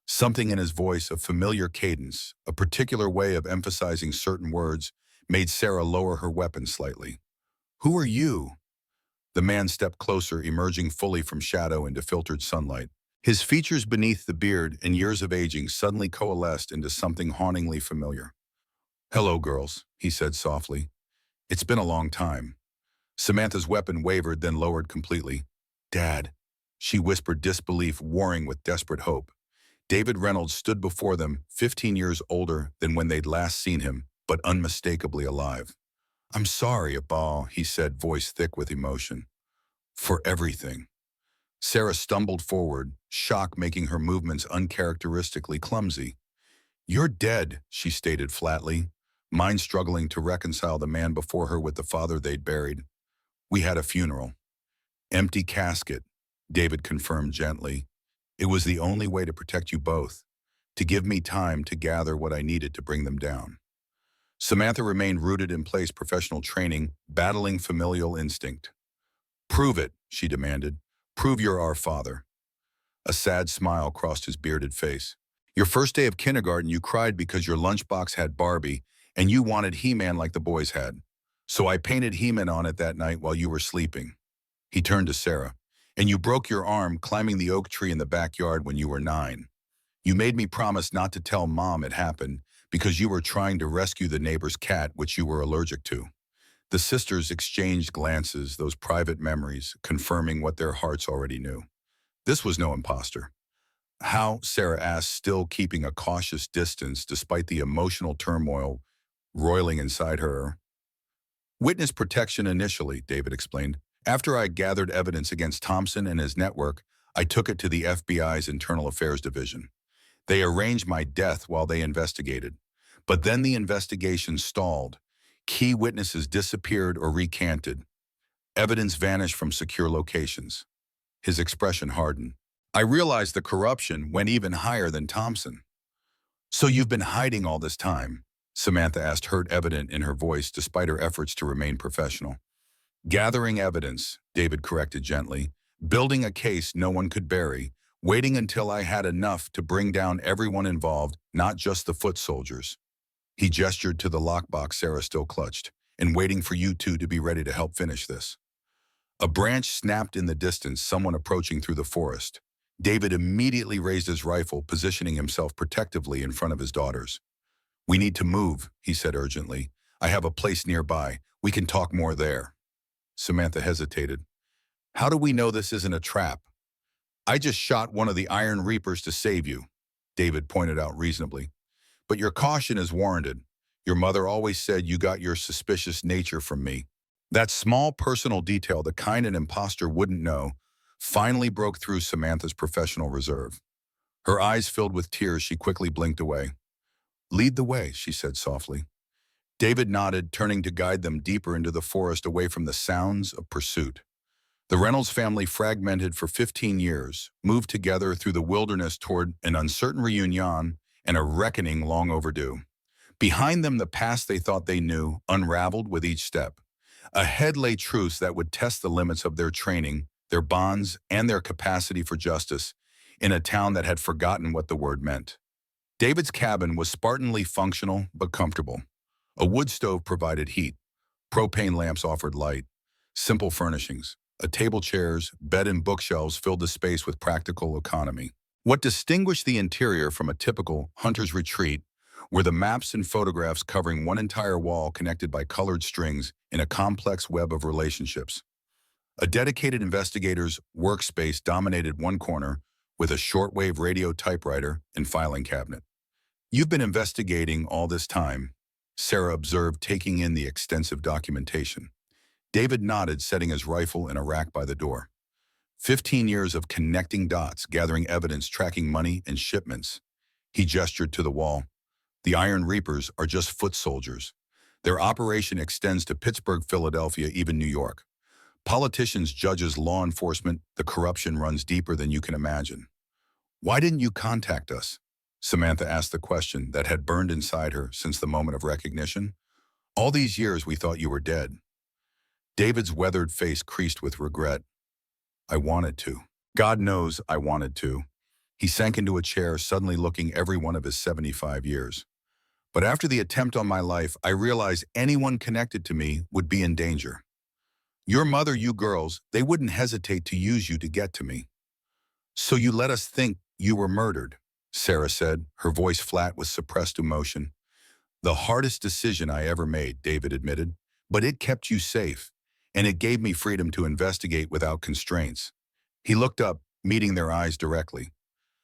Something in his voice, a familiar cadence, a particular way of emphasizing certain words, made Sarah lower her weapon slightly. Who are you? The man stepped closer, emerging fully from shadow into filtered sunlight. His features beneath the beard and years of aging suddenly coalesced into something hauntingly familiar. Hello, girls, he said softly. It's been a long time. Samantha's weapon wavered, then lowered completely. Dad, she whispered, disbelief warring with desperate hope. David Reynolds stood before them, 15 years older than when they'd last seen him, but unmistakably alive. I'm sorry, Abba, he said, voice thick with emotion. For everything. Sarah stumbled forward, shock making her movements uncharacteristically clumsy. You're dead, she stated flatly, mind struggling to reconcile the man before her with the father they'd buried. We had a funeral. Empty casket, David confirmed gently. It was the only way to protect you both, to give me time to gather what I needed to bring them down. Samantha remained rooted in place, professional training, battling familial instinct. Prove it, she demanded. Prove you're our father. A sad smile crossed his bearded face. Your first day of kindergarten, you cried because your lunchbox had Barbie, and you wanted He-Man like the boys had. So I painted He-Man on it that night while you were sleeping. He turned to Sarah. And you broke your arm climbing the oak tree in the backyard when you were 9. You made me promise not to tell Mom it happened because you were trying to rescue the neighbor's cat, which you were allergic to. The sisters exchanged glances, those private memories, confirming what their hearts already knew. This was no imposter. How, Sarah asked, still keeping a cautious distance despite the emotional turmoil roiling inside her. Witness protection initially, David explained. After I gathered evidence against Thompson and his network, I took it to the FBI's Internal Affairs Division. They arranged my death while they investigated. But then the investigation stalled. Key witnesses disappeared or recanted. Evidence vanished from secure locations. His expression hardened. I realized the corruption went even higher than Thompson. So you've been hiding all this time? Samantha asked, hurt evident in her voice despite her efforts to remain professional. Gathering evidence, David corrected gently, building a case no one could bury, waiting until I had enough to bring down everyone involved, not just the foot soldiers. He gestured to the lockbox Sarah still clutched, and waiting for you two to be ready to help finish this. A branch snapped in the distance, someone approaching through the forest. David immediately raised his rifle, positioning himself protectively in front of his daughters. We need to move, he said urgently. I have a place nearby. We can talk more there. Samantha hesitated. How do we know this isn't a trap? I just shot one of the Iron Reapers to save you, David pointed out reasonably. But your caution is warranted. Your mother always said you got your suspicious nature from me. That small personal detail, the kind an imposter wouldn't know, finally broke through Samantha's professional reserve. Her eyes filled with tears, she quickly blinked away. Lead the way, she said softly. David nodded, turning to guide them deeper into the forest away from the sounds of pursuit. The Reynolds family, fragmented for 15 years, moved together through the wilderness toward an uncertain reunion and a reckoning long overdue. Behind them, the past they thought they knew unraveled with each step. Ahead lay truths that would test the limits of their training, their bonds, and their capacity for justice in a town that had forgotten what the word meant. David's cabin was Spartanly functional but comfortable. A wood stove provided heat. Propane lamps offered light. Simple furnishings. A table, chairs, bed, and bookshelves filled the space with practical economy. What distinguished the interior from a typical hunter's retreat were the maps and photographs covering one entire wall connected by colored strings in a complex web of relationships. A dedicated investigator's workspace dominated one corner with a shortwave radio typewriter and filing cabinet. You've been investigating all this time, Sarah observed, taking in the extensive documentation. David nodded, setting his rifle in a rack by the door. 15 years of connecting dots, gathering evidence, tracking money and shipments. He gestured to the wall. The Iron Reapers are just foot soldiers. Their operation extends to Pittsburgh, Philadelphia, even New York. Politicians, judges, law enforcement, the corruption runs deeper than you can imagine. Why didn't you contact us? Samantha asked the question that had burned inside her since the moment of recognition. All these years we thought you were dead. David's weathered face creased with regret. I wanted to. God knows I wanted to. He sank into a chair, suddenly looking every one of his 75 years. But after the attempt on my life, I realized anyone connected to me would be in danger. Your mother, you girls, they wouldn't hesitate to use you to get to me. So you let us think you were murdered, Sarah said, her voice flat with suppressed emotion. The hardest decision I ever made, David admitted, but it kept you safe, and it gave me freedom to investigate without constraints. He looked up, meeting their eyes directly.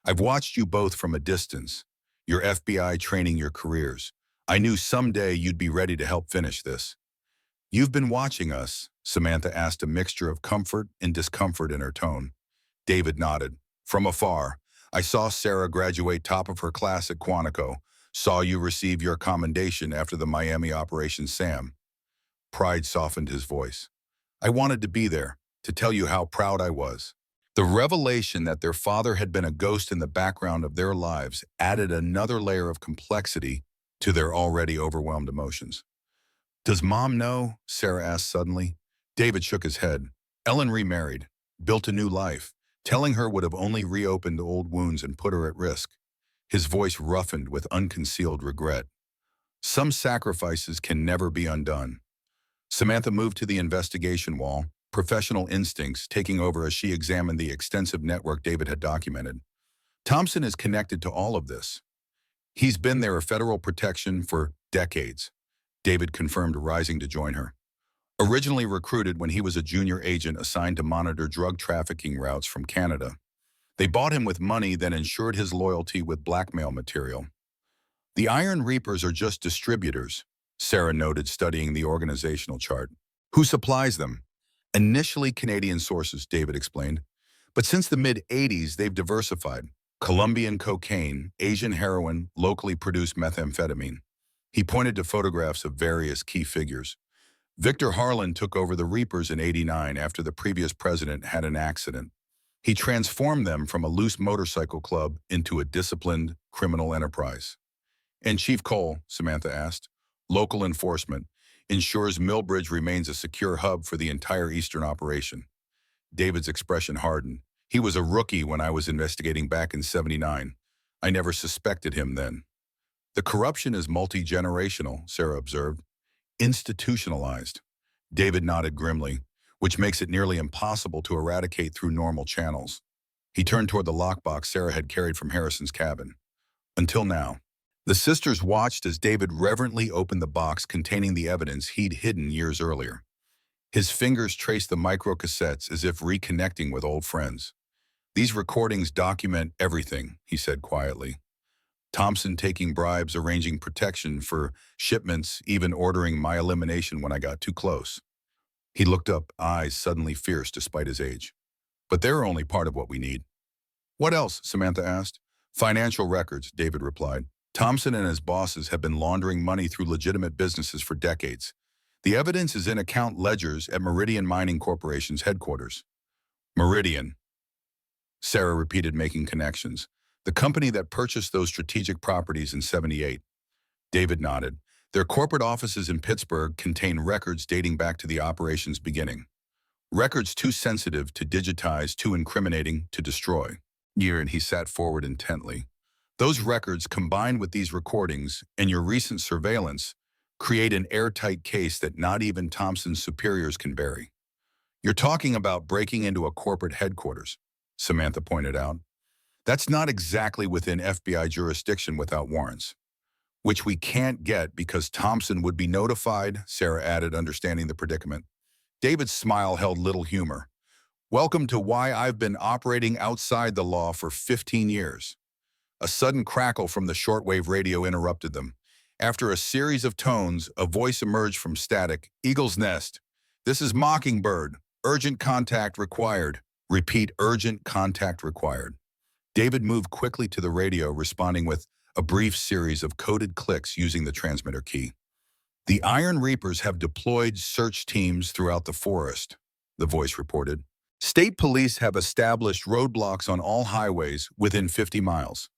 I've watched you both from a distance, your FBI training, your careers. I knew someday you'd be ready to help finish this. You've been watching us, Samantha asked, a mixture of comfort and discomfort in her tone. David nodded. From afar, I saw Sarah graduate top of her class at Quantico, saw you receive your commendation after the Miami Operation Sam. Pride softened his voice. I wanted to be there, to tell you how proud I was. The revelation that their father had been a ghost in the background of their lives added another layer of complexity to their already overwhelmed emotions. Does Mom know? Sarah asked suddenly. David shook his head. Ellen remarried, built a new life. Telling her would have only reopened old wounds and put her at risk. His voice roughened with unconcealed regret. Some sacrifices can never be undone. Samantha moved to the investigation wall, professional instincts taking over as she examined the extensive network David had documented. Thompson is connected to all of this. He's been there, a federal protection for decades, David confirmed, rising to join her. Originally recruited when he was a junior agent assigned to monitor drug trafficking routes from Canada. They bought him with money, then ensured his loyalty with blackmail material. The Iron Reapers are just distributors, Sarah noted, studying the organizational chart. Who supplies them? Initially Canadian sources, David explained. But since the mid-'80s, they've diversified. Colombian cocaine, Asian heroin, locally produced methamphetamine. He pointed to photographs of various key figures. Victor Harlan took over the Reapers in '89 after the previous president had an accident. He transformed them from a loose motorcycle club into a disciplined criminal enterprise. And Chief Cole, Samantha asked, local enforcement ensures Millbridge remains a secure hub for the entire Eastern operation. David's expression hardened. He was a rookie when I was investigating back in '79. I never suspected him then. The corruption is multi-generational, Sarah observed. Institutionalized. David nodded grimly, which makes it nearly impossible to eradicate through normal channels. He turned toward the lockbox Sarah had carried from Harrison's cabin. Until now. The sisters watched as David reverently opened the box containing the evidence he'd hidden years earlier. His fingers traced the microcassettes as if reconnecting with old friends. These recordings document everything, he said quietly. Thompson taking bribes, arranging protection for shipments, even ordering my elimination when I got too close. He looked up, eyes suddenly fierce despite his age. But they're only part of what we need. What else? Samantha asked. Financial records, David replied. Thompson and his bosses have been laundering money through legitimate businesses for decades. The evidence is in account ledgers at Meridian Mining Corporation's headquarters. Meridian. Sarah repeated, making connections. The company that purchased those strategic properties in '78. David nodded. Their corporate offices in Pittsburgh contain records dating back to the operation's beginning. Records too sensitive to digitize, too incriminating to destroy. And he sat forward intently. Those records, combined with these recordings and your recent surveillance, create an airtight case that not even Thompson's superiors can bury. You're talking about breaking into a corporate headquarters, Samantha pointed out. That's not exactly within FBI jurisdiction without warrants, which we can't get because Thompson would be notified, Sarah added, understanding the predicament. David's smile held little humor. Welcome to why I've been operating outside the law for 15 years. A sudden crackle from the shortwave radio interrupted them. After a series of tones, a voice emerged from static. Eagle's Nest. This is Mockingbird. Urgent contact required. Repeat, urgent contact required. David moved quickly to the radio, responding with a brief series of coded clicks using the transmitter key. The Iron Reapers have deployed search teams throughout the forest, the voice reported. State police have established roadblocks on all highways within 50 miles.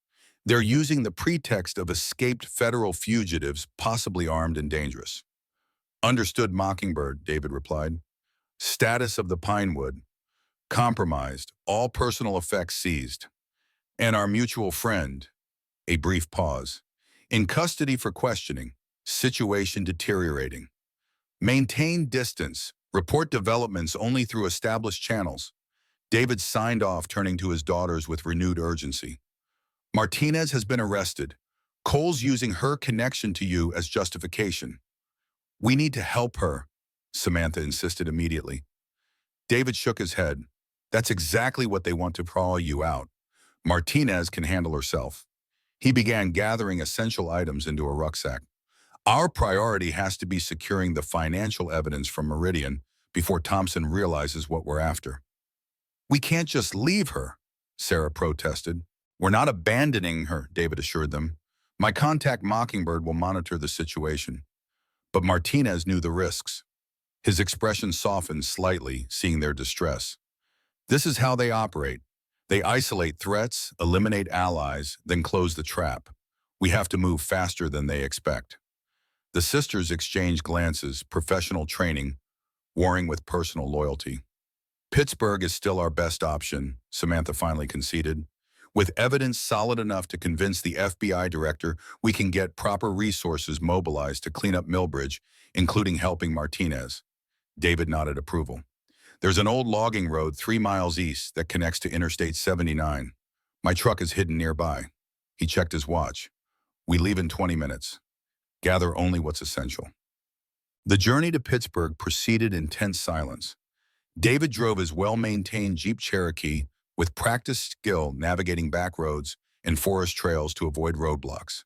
They're using the pretext of escaped federal fugitives, possibly armed and dangerous. Understood, Mockingbird, David replied. Status of the Pinewood. Compromised. All personal effects seized. And our mutual friend. A brief pause. In custody for questioning. Situation deteriorating. Maintain distance. Report developments only through established channels. David signed off, turning to his daughters with renewed urgency. Martinez has been arrested. Cole's using her connection to you as justification. We need to help her, Samantha insisted immediately. David shook his head. That's exactly what they want to crawl you out. Martinez can handle herself. He began gathering essential items into a rucksack. Our priority has to be securing the financial evidence from Meridian before Thompson realizes what we're after. We can't just leave her, Sarah protested. We're not abandoning her, David assured them. My contact Mockingbird will monitor the situation. But Martinez knew the risks. His expression softened slightly, seeing their distress. This is how they operate. They isolate threats, eliminate allies, then close the trap. We have to move faster than they expect. The sisters exchanged glances, professional training, warring with personal loyalty. Pittsburgh is still our best option, Samantha finally conceded. With evidence solid enough to convince the FBI director we can get proper resources mobilized to clean up Millbridge, including helping Martinez. David nodded approval. There's an old logging road 3 miles east that connects to Interstate 79. My truck is hidden nearby. He checked his watch. We leave in 20 minutes. Gather only what's essential. The journey to Pittsburgh proceeded in tense silence. David drove his well-maintained Jeep Cherokee with practiced skill navigating back roads and forest trails to avoid roadblocks.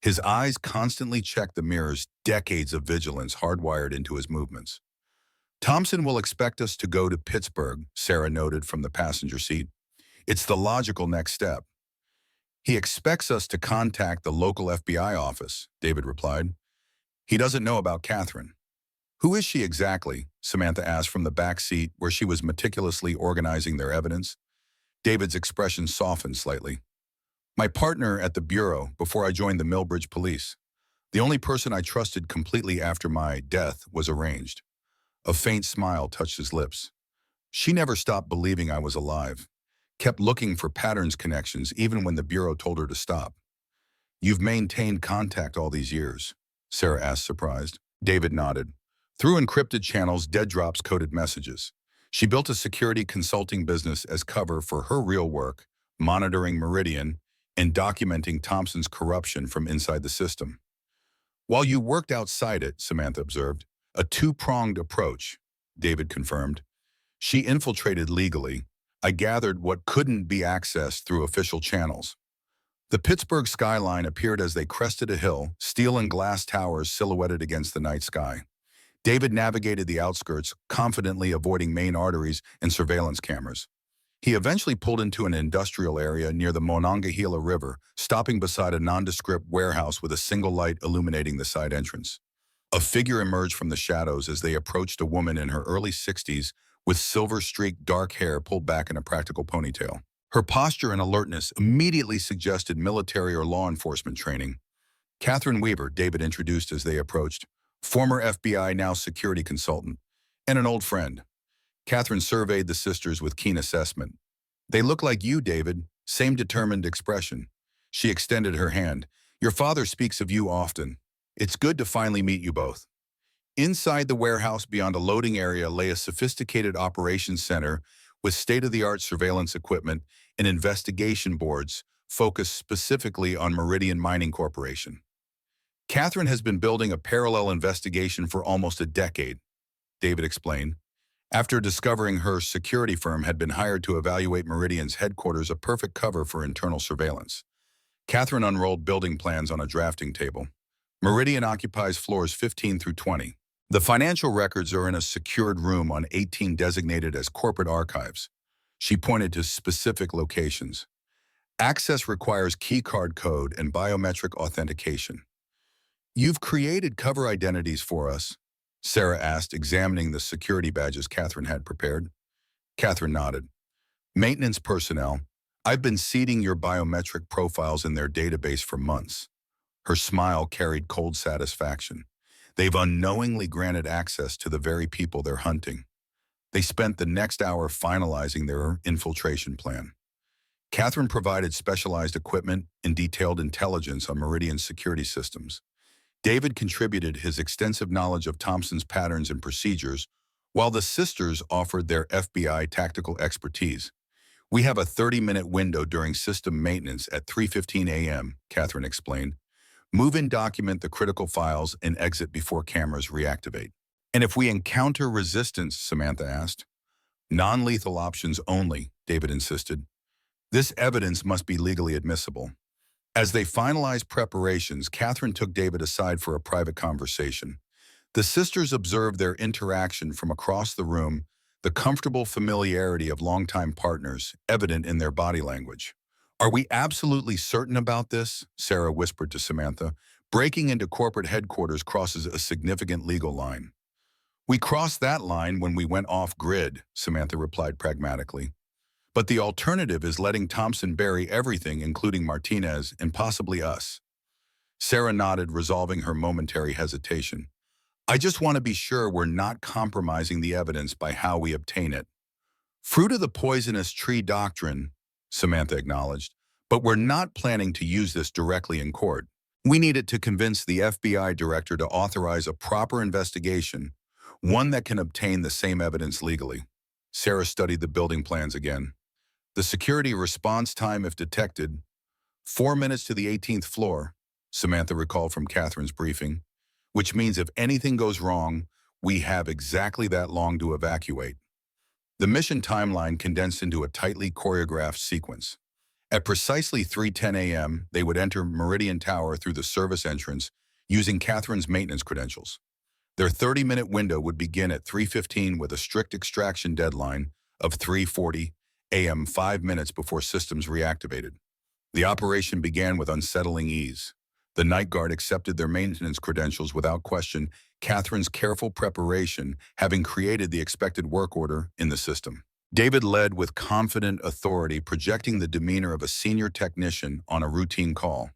His eyes constantly checked the mirrors, decades of vigilance hardwired into his movements. Thompson will expect us to go to Pittsburgh, Sarah noted from the passenger seat. It's the logical next step. He expects us to contact the local FBI office, David replied. He doesn't know about Catherine. Who is she exactly? Samantha asked from the back seat where she was meticulously organizing their evidence. David's expression softened slightly. My partner at the bureau before I joined the Millbridge police. The only person I trusted completely after my death was arranged. A faint smile touched his lips. She never stopped believing I was alive. Kept looking for patterns connections even when the bureau told her to stop. You've maintained contact all these years? Sarah asked, surprised. David nodded. Through encrypted channels, dead drops coded messages. She built a security consulting business as cover for her real work, monitoring Meridian and documenting Thompson's corruption from inside the system. While you worked outside it, Samantha observed, a two-pronged approach, David confirmed. She infiltrated legally. I gathered what couldn't be accessed through official channels. The Pittsburgh skyline appeared as they crested a hill, steel and glass towers silhouetted against the night sky. David navigated the outskirts, confidently avoiding main arteries and surveillance cameras. He eventually pulled into an industrial area near the Monongahela River, stopping beside a nondescript warehouse with a single light illuminating the side entrance. A figure emerged from the shadows as they approached a woman in her early 60s with silver-streaked dark hair pulled back in a practical ponytail. Her posture and alertness immediately suggested military or law enforcement training. Catherine Weaver, David introduced as they approached, former FBI, now security consultant, and an old friend. Catherine surveyed the sisters with keen assessment. They look like you, David, same determined expression. She extended her hand. Your father speaks of you often. It's good to finally meet you both. Inside the warehouse beyond a loading area lay a sophisticated operations center with state-of-the-art surveillance equipment and investigation boards focused specifically on Meridian Mining Corporation. Catherine has been building a parallel investigation for almost a decade, David explained. After discovering her security firm had been hired to evaluate Meridian's headquarters, a perfect cover for internal surveillance. Catherine unrolled building plans on a drafting table. Meridian occupies floors 15 through 20. The financial records are in a secured room on 18 designated as corporate archives. She pointed to specific locations. Access requires keycard code and biometric authentication. You've created cover identities for us, Sarah asked, examining the security badges Catherine had prepared. Catherine nodded. Maintenance personnel, I've been seeding your biometric profiles in their database for months. Her smile carried cold satisfaction. They've unknowingly granted access to the very people they're hunting. They spent the next hour finalizing their infiltration plan. Catherine provided specialized equipment and detailed intelligence on Meridian's security systems. David contributed his extensive knowledge of Thompson's patterns and procedures, while the sisters offered their FBI tactical expertise. We have a 30-minute window during system maintenance at 3:15 a.m., Catherine explained. Move and document the critical files and exit before cameras reactivate. And if we encounter resistance, Samantha asked. Non-lethal options only, David insisted. This evidence must be legally admissible. As they finalized preparations, Catherine took David aside for a private conversation. The sisters observed their interaction from across the room, the comfortable familiarity of longtime partners evident in their body language. Are we absolutely certain about this? Sarah whispered to Samantha. Breaking into corporate headquarters crosses a significant legal line. We crossed that line when we went off-grid, Samantha replied pragmatically. But the alternative is letting Thompson bury everything, including Martinez and possibly us. Sarah nodded, resolving her momentary hesitation. I just want to be sure we're not compromising the evidence by how we obtain it. Fruit of the poisonous tree doctrine, Samantha acknowledged, but we're not planning to use this directly in court. We need it to convince the FBI director to authorize a proper investigation, one that can obtain the same evidence legally. Sarah studied the building plans again. The security response time, if detected, 4 minutes to the 18th floor, Samantha recalled from Catherine's briefing, which means if anything goes wrong, we have exactly that long to evacuate. The mission timeline condensed into a tightly choreographed sequence. At precisely 3:10 a.m., they would enter Meridian Tower through the service entrance using Catherine's maintenance credentials. Their 30-minute window would begin at 3:15 with a strict extraction deadline of 3:40 a.m., 5 minutes before systems reactivated. The operation began with unsettling ease. The night guard accepted their maintenance credentials without question, Catherine's careful preparation having created the expected work order in the system. David led with confident authority, projecting the demeanor of a senior technician on a routine call.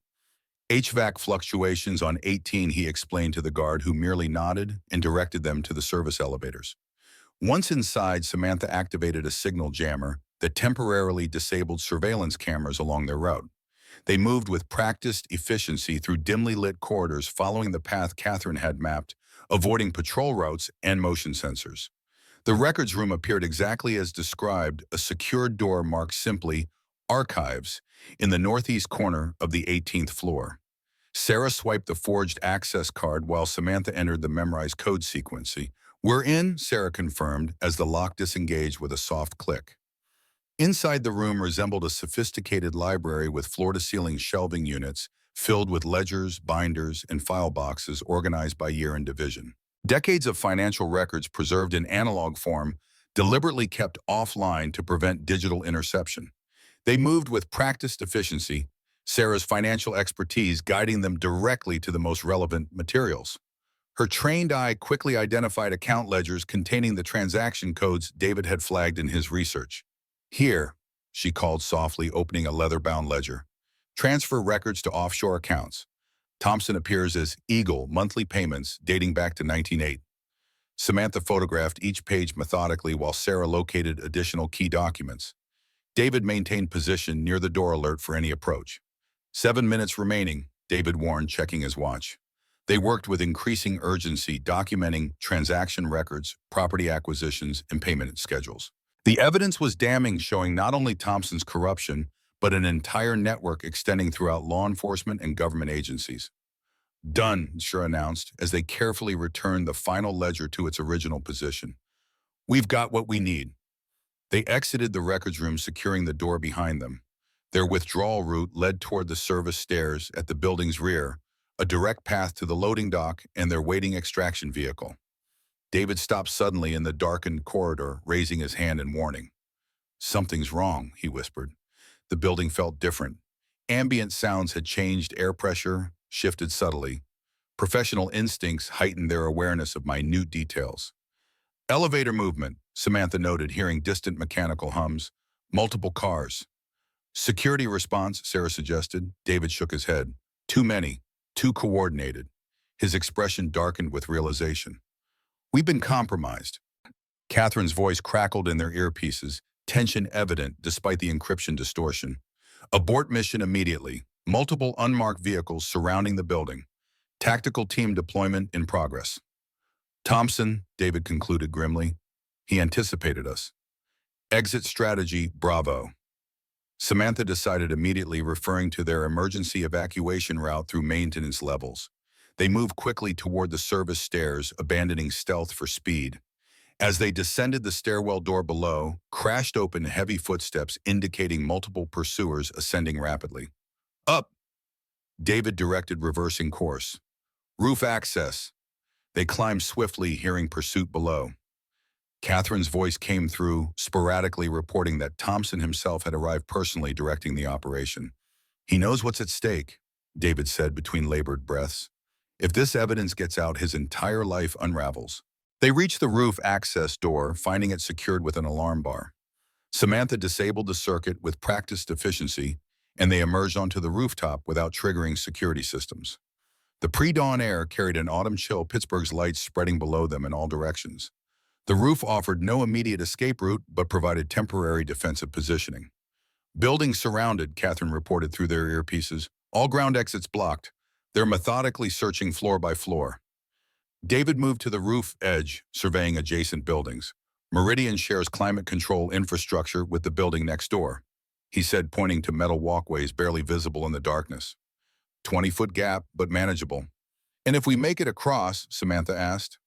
HVAC fluctuations on 18, he explained to the guard, who merely nodded and directed them to the service elevators. Once inside, Samantha activated a signal jammer that temporarily disabled surveillance cameras along their route. They moved with practiced efficiency through dimly lit corridors, following the path Catherine had mapped, avoiding patrol routes and motion sensors. The records room appeared exactly as described, a secured door marked simply Archives in the northeast corner of the 18th floor. Sarah swiped the forged access card while Samantha entered the memorized code sequence. "We're in," Sarah confirmed as the lock disengaged with a soft click. Inside the room resembled a sophisticated library with floor-to-ceiling shelving units filled with ledgers, binders, and file boxes organized by year and division. Decades of financial records preserved in analog form, deliberately kept offline to prevent digital interception. They moved with practiced efficiency, Sarah's financial expertise guiding them directly to the most relevant materials. Her trained eye quickly identified account ledgers containing the transaction codes David had flagged in his research. "Here," she called softly, opening a leather-bound ledger. "Transfer records to offshore accounts. Thompson appears as Eagle, monthly payments dating back to 1908. Samantha photographed each page methodically while Sarah located additional key documents. David maintained position near the door, alert for any approach. 7 minutes remaining, David warned, checking his watch. They worked with increasing urgency, documenting transaction records, property acquisitions, and payment schedules. The evidence was damning, showing not only Thompson's corruption, but an entire network extending throughout law enforcement and government agencies. "Done," Schur announced as they carefully returned the final ledger to its original position. "We've got what we need." They exited the records room, securing the door behind them. Their withdrawal route led toward the service stairs at the building's rear, a direct path to the loading dock and their waiting extraction vehicle. David stopped suddenly in the darkened corridor, raising his hand in warning. "Something's wrong," he whispered. The building felt different. Ambient sounds had changed, air pressure shifted subtly. Professional instincts heightened their awareness of minute details. "Elevator movement," Samantha noted, hearing distant mechanical hums. "Multiple cars." "Security response," Sarah suggested. David shook his head. "Too many, too coordinated." His expression darkened with realization. "We've been compromised." Catherine's voice crackled in their earpieces, tension evident despite the encryption distortion. "Abort mission immediately. Multiple unmarked vehicles surrounding the building. Tactical team deployment in progress." "Thompson," David concluded grimly. "He anticipated us." "Exit strategy, Bravo." Samantha decided immediately, referring to their emergency evacuation route through maintenance levels. They moved quickly toward the service stairs, abandoning stealth for speed. As they descended, the stairwell door below crashed open, heavy footsteps indicating multiple pursuers ascending rapidly. "Up!" David directed, reversing course. "Roof access." They climbed swiftly, hearing pursuit below. Catherine's voice came through, sporadically reporting that Thompson himself had arrived personally, directing the operation. "He knows what's at stake," David said between labored breaths. "If this evidence gets out, his entire life unravels." They reached the roof access door, finding it secured with an alarm bar. Samantha disabled the circuit with practiced efficiency, and they emerged onto the rooftop without triggering security systems. The pre-dawn air carried an autumn chill, Pittsburgh's lights spreading below them in all directions. The roof offered no immediate escape route, but provided temporary defensive positioning. "Building surrounded," Catherine reported through their earpieces. "All ground exits blocked." They're methodically searching floor by floor. David moved to the roof edge, surveying adjacent buildings. "Meridian shares climate control infrastructure with the building next door," he said, pointing to metal walkways barely visible in the darkness. 20-foot gap, but manageable. "And if we make it across?" Samantha asked.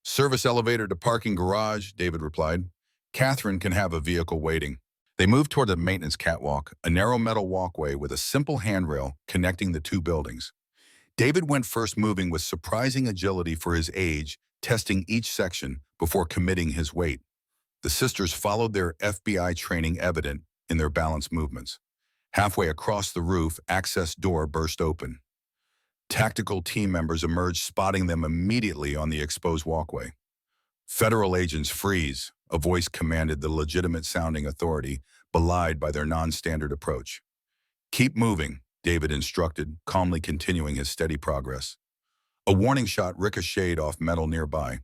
"Service elevator to parking garage," David replied. "Catherine can have a vehicle waiting." They moved toward the maintenance catwalk, a narrow metal walkway with a simple handrail connecting the two buildings. David went first, moving with surprising agility for his age, testing each section before committing his weight. The sisters followed, their FBI training evident in their balanced movements. Halfway across the roof, access door burst open. Tactical team members emerged, spotting them immediately on the exposed walkway. Federal agents freeze, a voice commanded the legitimate-sounding authority, belied by their non-standard approach. Keep moving, David instructed, calmly continuing his steady progress. A warning shot ricocheted off metal nearby.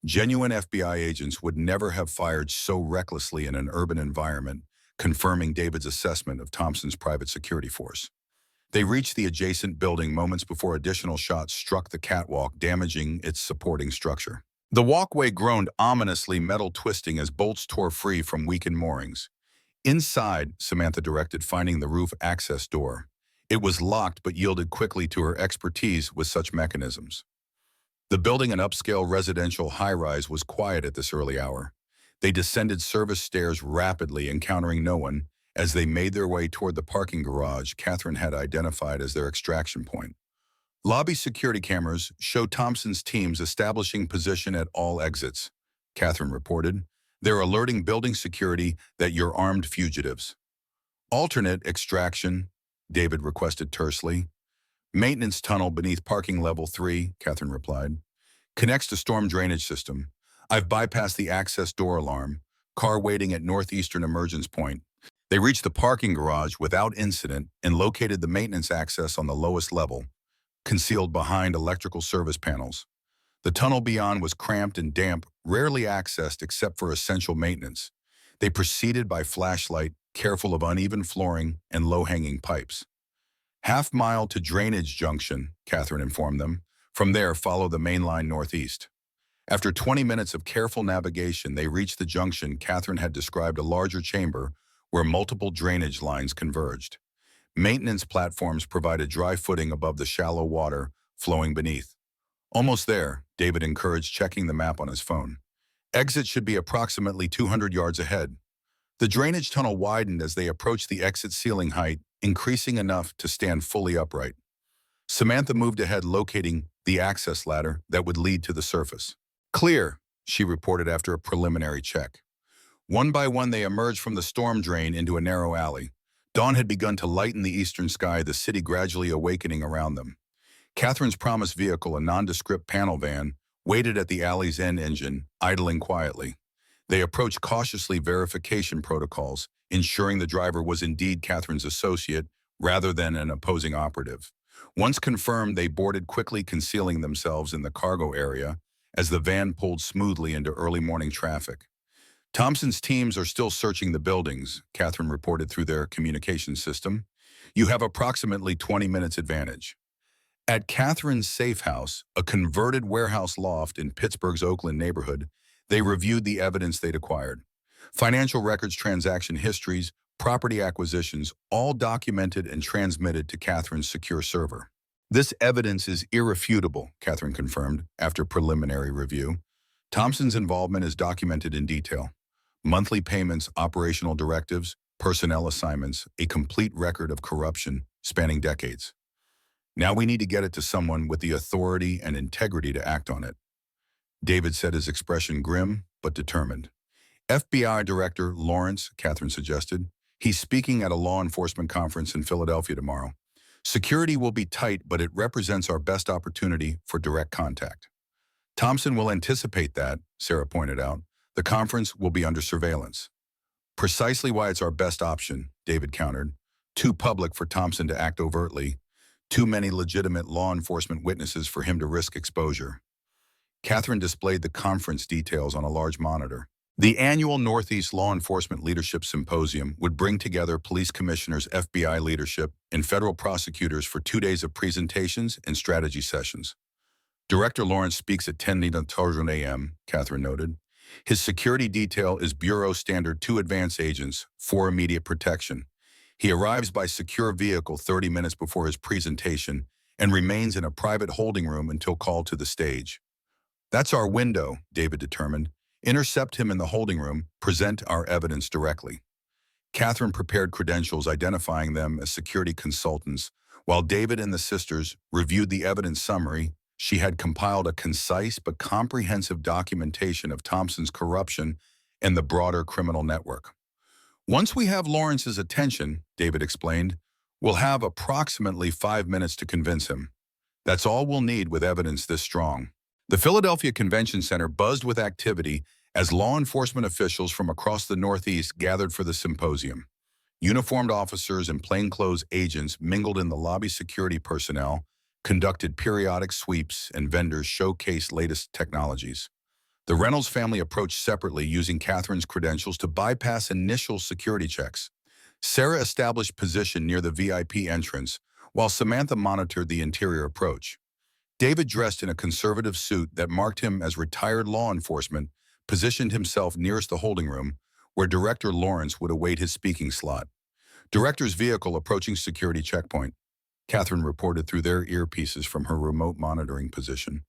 Genuine FBI agents would never have fired so recklessly in an urban environment, confirming David's assessment of Thompson's private security force. They reached the adjacent building moments before additional shots struck the catwalk, damaging its supporting structure. The walkway groaned ominously, metal twisting as bolts tore free from weakened moorings. Inside, Samantha directed, finding the roof access door. It was locked but yielded quickly to her expertise with such mechanisms. The building, an upscale residential high-rise, was quiet at this early hour. They descended service stairs rapidly, encountering no one, as they made their way toward the parking garage Catherine had identified as their extraction point. Lobby security cameras show Thompson's teams establishing position at all exits, Catherine reported. They're alerting building security that you're armed fugitives. Alternate extraction, David requested tersely. Maintenance tunnel beneath parking level 3, Catherine replied. Connects to storm drainage system. I've bypassed the access door alarm. Car waiting at northeastern emergence point. They reached the parking garage without incident and located the maintenance access on the lowest level, concealed behind electrical service panels. The tunnel beyond was cramped and damp, rarely accessed except for essential maintenance. They proceeded by flashlight, careful of uneven flooring and low-hanging pipes. Half-mile to drainage junction, Catherine informed them. From there, follow the main line northeast. After 20 minutes of careful navigation, they reached the junction Catherine had described, a larger chamber where multiple drainage lines converged. Maintenance platforms provided dry footing above the shallow water flowing beneath. Almost there, David encouraged, checking the map on his phone. Exit should be approximately 200 yards ahead. The drainage tunnel widened as they approached the exit ceiling height, increasing enough to stand fully upright. Samantha moved ahead, locating the access ladder that would lead to the surface. Clear, she reported after a preliminary check. One by one, they emerged from the storm drain into a narrow alley. Dawn had begun to lighten the eastern sky, the city gradually awakening around them. Catherine's promised vehicle, a nondescript panel van, waited at the alley's end, engine idling quietly. They approached cautiously, verification protocols, ensuring the driver was indeed Catherine's associate rather than an opposing operative. Once confirmed, they boarded quickly, concealing themselves in the cargo area as the van pulled smoothly into early morning traffic. Thompson's teams are still searching the buildings, Catherine reported through their communication system. You have approximately 20 minutes advantage. At Catherine's safe house, a converted warehouse loft in Pittsburgh's Oakland neighborhood, they reviewed the evidence they'd acquired. Financial records, transaction histories, property acquisitions, all documented and transmitted to Catherine's secure server. This evidence is irrefutable, Catherine confirmed after preliminary review. Thompson's involvement is documented in detail. Monthly payments, operational directives, personnel assignments, a complete record of corruption spanning decades. Now we need to get it to someone with the authority and integrity to act on it. David said, his expression grim but determined. FBI Director Lawrence, Catherine suggested. He's speaking at a law enforcement conference in Philadelphia tomorrow. Security will be tight, but it represents our best opportunity for direct contact. Thompson will anticipate that, Sarah pointed out. The conference will be under surveillance. Precisely why it's our best option, David countered. Too public for Thompson to act overtly. Too many legitimate law enforcement witnesses for him to risk exposure. Catherine displayed the conference details on a large monitor. The annual Northeast Law Enforcement Leadership Symposium would bring together police commissioners, FBI leadership, and federal prosecutors for 2 days of presentations and strategy sessions. Director Lawrence speaks at 10 a.m., Catherine noted. His security detail is Bureau Standard 2 advance agents, 4 immediate protection. He arrives by secure vehicle 30 minutes before his presentation and remains in a private holding room until called to the stage. That's our window, David determined. Intercept him in the holding room, present our evidence directly. Catherine prepared credentials identifying them as security consultants, while David and the sisters reviewed the evidence summary. She had compiled a concise but comprehensive documentation of Thompson's corruption and the broader criminal network. Once we have Lawrence's attention, David explained, we'll have approximately 5 minutes to convince him. That's all we'll need with evidence this strong. The Philadelphia Convention Center buzzed with activity as law enforcement officials from across the Northeast gathered for the symposium. Uniformed officers and plainclothes agents mingled in the lobby. Security personnel conducted periodic sweeps, and vendors showcased latest technologies. The Reynolds family approached separately, using Catherine's credentials to bypass initial security checks. Sarah established position near the VIP entrance, while Samantha monitored the interior approach. David, dressed in a conservative suit that marked him as retired law enforcement, positioned himself nearest the holding room, where Director Lawrence would await his speaking slot. Director's vehicle approaching security checkpoint, Catherine reported through their earpieces from her remote monitoring position.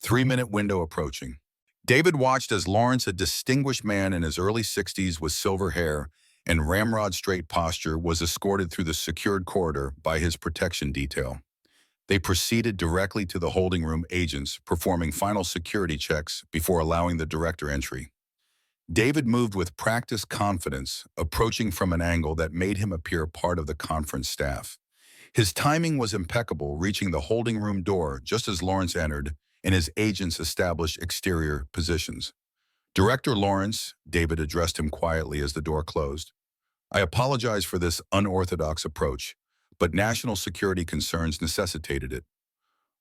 3-minute window approaching. David watched as Lawrence, a distinguished man in his early 60s with silver hair and ramrod straight posture, was escorted through the secured corridor by his protection detail. They proceeded directly to the holding room agents, performing final security checks before allowing the director entry. David moved with practiced confidence, approaching from an angle that made him appear part of the conference staff. His timing was impeccable, reaching the holding room door just as Lawrence entered, and his agents established exterior positions. Director Lawrence, David addressed him quietly as the door closed. I apologize for this unorthodox approach, but national security concerns necessitated it.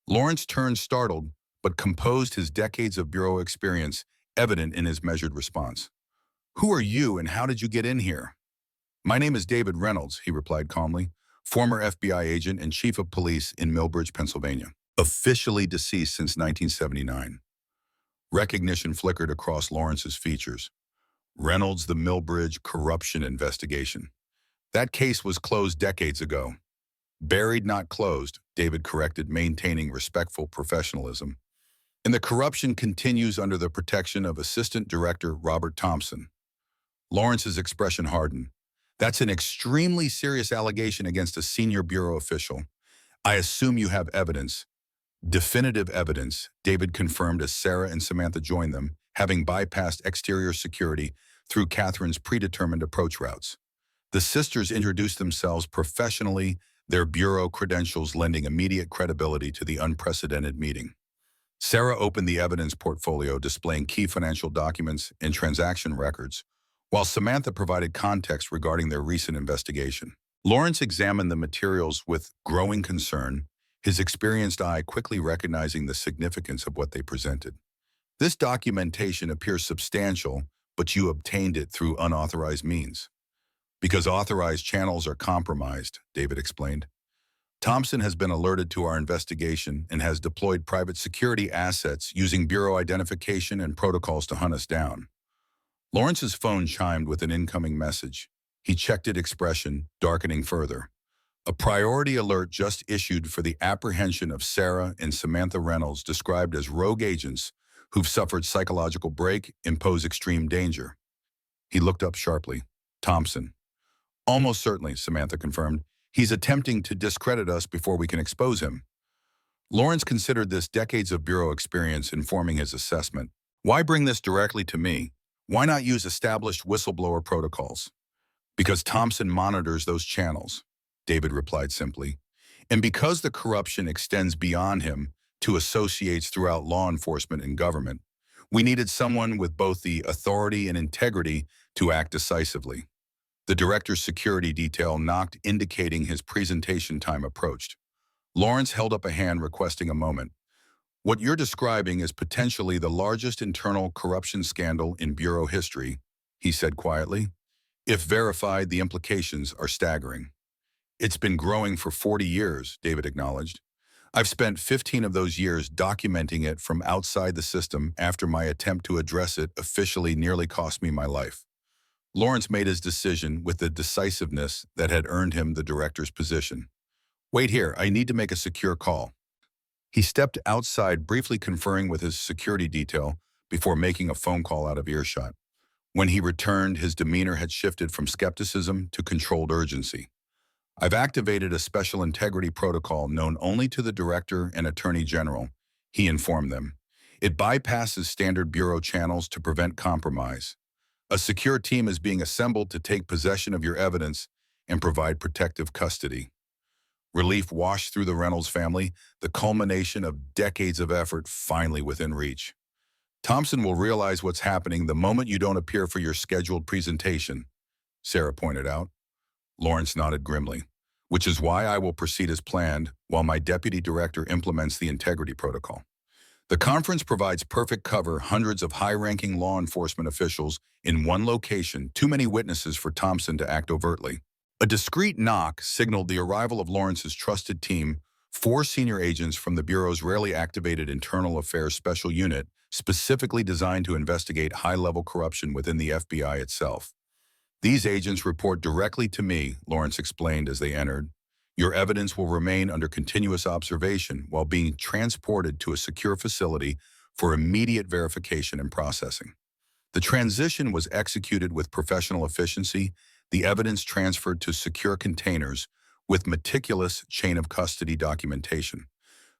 Lawrence turned startled, but composed, his decades of bureau experience evident in his measured response. Who are you and how did you get in here? My name is David Reynolds, he replied calmly, former FBI agent and chief of police in Millbridge, Pennsylvania, officially deceased since 1979. Recognition flickered across Lawrence's features. Reynolds, the Millbridge corruption investigation. That case was closed decades ago. Buried, not closed, David corrected, maintaining respectful professionalism. And the corruption continues under the protection of Assistant Director Robert Thompson. Lawrence's expression hardened. That's an extremely serious allegation against a senior bureau official. I assume you have evidence. Definitive evidence, David confirmed as Sarah and Samantha joined them, having bypassed exterior security through Catherine's predetermined approach routes. The sisters introduced themselves professionally, their bureau credentials lending immediate credibility to the unprecedented meeting. Sarah opened the evidence portfolio, displaying key financial documents and transaction records, while Samantha provided context regarding their recent investigation. Lawrence examined the materials with growing concern, his experienced eye quickly recognizing the significance of what they presented. This documentation appears substantial, but you obtained it through unauthorized means. Because authorized channels are compromised, David explained. Thompson has been alerted to our investigation and has deployed private security assets using bureau identification and protocols to hunt us down. Lawrence's phone chimed with an incoming message. He checked its expression, darkening further. A priority alert just issued for the apprehension of Sarah and Samantha Reynolds, described as rogue agents who've suffered psychological break and pose extreme danger. He looked up sharply. Thompson. Almost certainly, Samantha confirmed. He's attempting to discredit us before we can expose him. Lawrence considered this decades of bureau experience informing his assessment. Why bring this directly to me? Why not use established whistleblower protocols? Because Thompson monitors those channels, David replied simply. And because the corruption extends beyond him to associates throughout law enforcement and government, we needed someone with both the authority and integrity to act decisively. The director's security detail knocked, indicating his presentation time approached. Lawrence held up a hand, requesting a moment. What you're describing is potentially the largest internal corruption scandal in bureau history, he said quietly. If verified, the implications are staggering. It's been growing for 40 years, David acknowledged. I've spent 15 of those years documenting it from outside the system after my attempt to address it officially nearly cost me my life. Lawrence made his decision with the decisiveness that had earned him the director's position. Wait here, I need to make a secure call. He stepped outside, briefly conferring with his security detail before making a phone call out of earshot. When he returned, his demeanor had shifted from skepticism to controlled urgency. I've activated a special integrity protocol known only to the director and attorney general, he informed them. It bypasses standard bureau channels to prevent compromise. A secure team is being assembled to take possession of your evidence and provide protective custody. Relief washed through the Reynolds family, the culmination of decades of effort finally within reach. Thompson will realize what's happening the moment you don't appear for your scheduled presentation, Sarah pointed out. Lawrence nodded grimly, which is why I will proceed as planned while my deputy director implements the integrity protocol. The conference provides perfect cover, hundreds of high-ranking law enforcement officials in one location, too many witnesses for Thompson to act overtly. A discreet knock signaled the arrival of Lawrence's trusted team, 4 senior agents from the Bureau's rarely activated Internal Affairs Special Unit, specifically designed to investigate high-level corruption within the FBI itself. These agents report directly to me, Lawrence explained as they entered. Your evidence will remain under continuous observation while being transported to a secure facility for immediate verification and processing. The transition was executed with professional efficiency, the evidence transferred to secure containers with meticulous chain of custody documentation.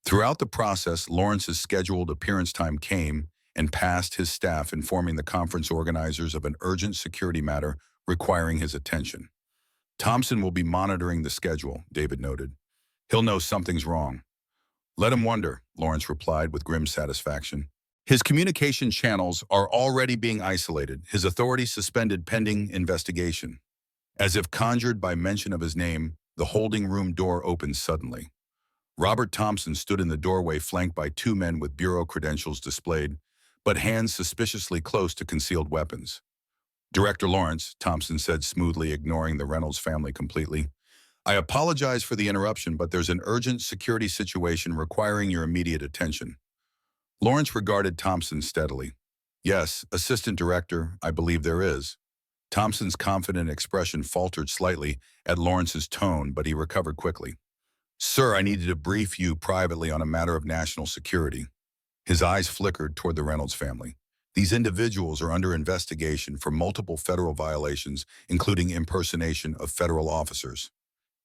Throughout the process, Lawrence's scheduled appearance time came and passed, his staff informing the conference organizers of an urgent security matter requiring his attention. Thompson will be monitoring the schedule, David noted. He'll know something's wrong. Let him wonder, Lawrence replied with grim satisfaction. His communication channels are already being isolated, his authority suspended pending investigation. As if conjured by mention of his name, the holding room door opened suddenly. Robert Thompson stood in the doorway flanked by 2 men with bureau credentials displayed, but hands suspiciously close to concealed weapons. Director Lawrence, Thompson said smoothly, ignoring the Reynolds family completely. I apologize for the interruption, but there's an urgent security situation requiring your immediate attention. Lawrence regarded Thompson steadily. Yes, Assistant Director, I believe there is. Thompson's confident expression faltered slightly at Lawrence's tone, but he recovered quickly. Sir, I needed to brief you privately on a matter of national security. His eyes flickered toward the Reynolds family. These individuals are under investigation for multiple federal violations, including impersonation of federal officers.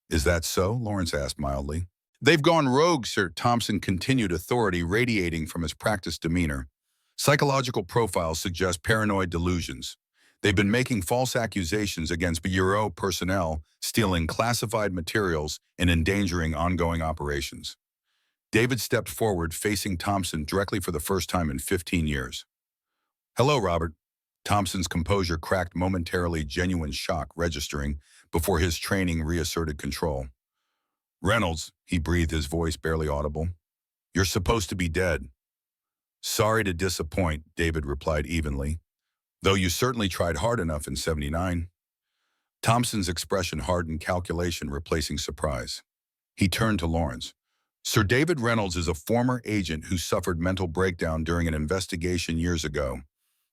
Is that so? Lawrence asked mildly. They've gone rogue, Sir. Thompson continued, authority radiating from his practiced demeanor. Psychological profiles suggest paranoid delusions. They've been making false accusations against Bureau personnel, stealing classified materials, and endangering ongoing operations. David stepped forward, facing Thompson directly for the first time in 15 years. Hello, Robert. Thompson's composure cracked momentarily, genuine shock registering before his training reasserted control. Reynolds, he breathed, his voice barely audible. You're supposed to be dead. Sorry to disappoint, David replied evenly, though you certainly tried hard enough in '79. Thompson's expression hardened, calculation replacing surprise. He turned to Lawrence. Sir David Reynolds is a former agent who suffered mental breakdown during an investigation years ago.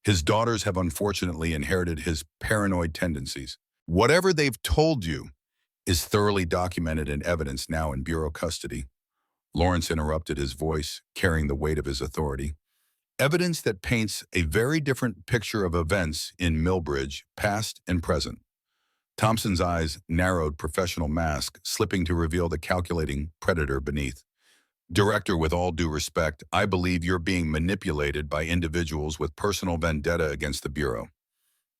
His daughters have unfortunately inherited his paranoid tendencies. Whatever they've told you is thoroughly documented in evidence now in Bureau custody. Lawrence interrupted, his voice carrying the weight of his authority. Evidence that paints a very different picture of events in Millbridge, past and present. Thompson's eyes narrowed, professional mask slipping to reveal the calculating predator beneath. Director, with all due respect, I believe you're being manipulated by individuals with personal vendetta against the Bureau.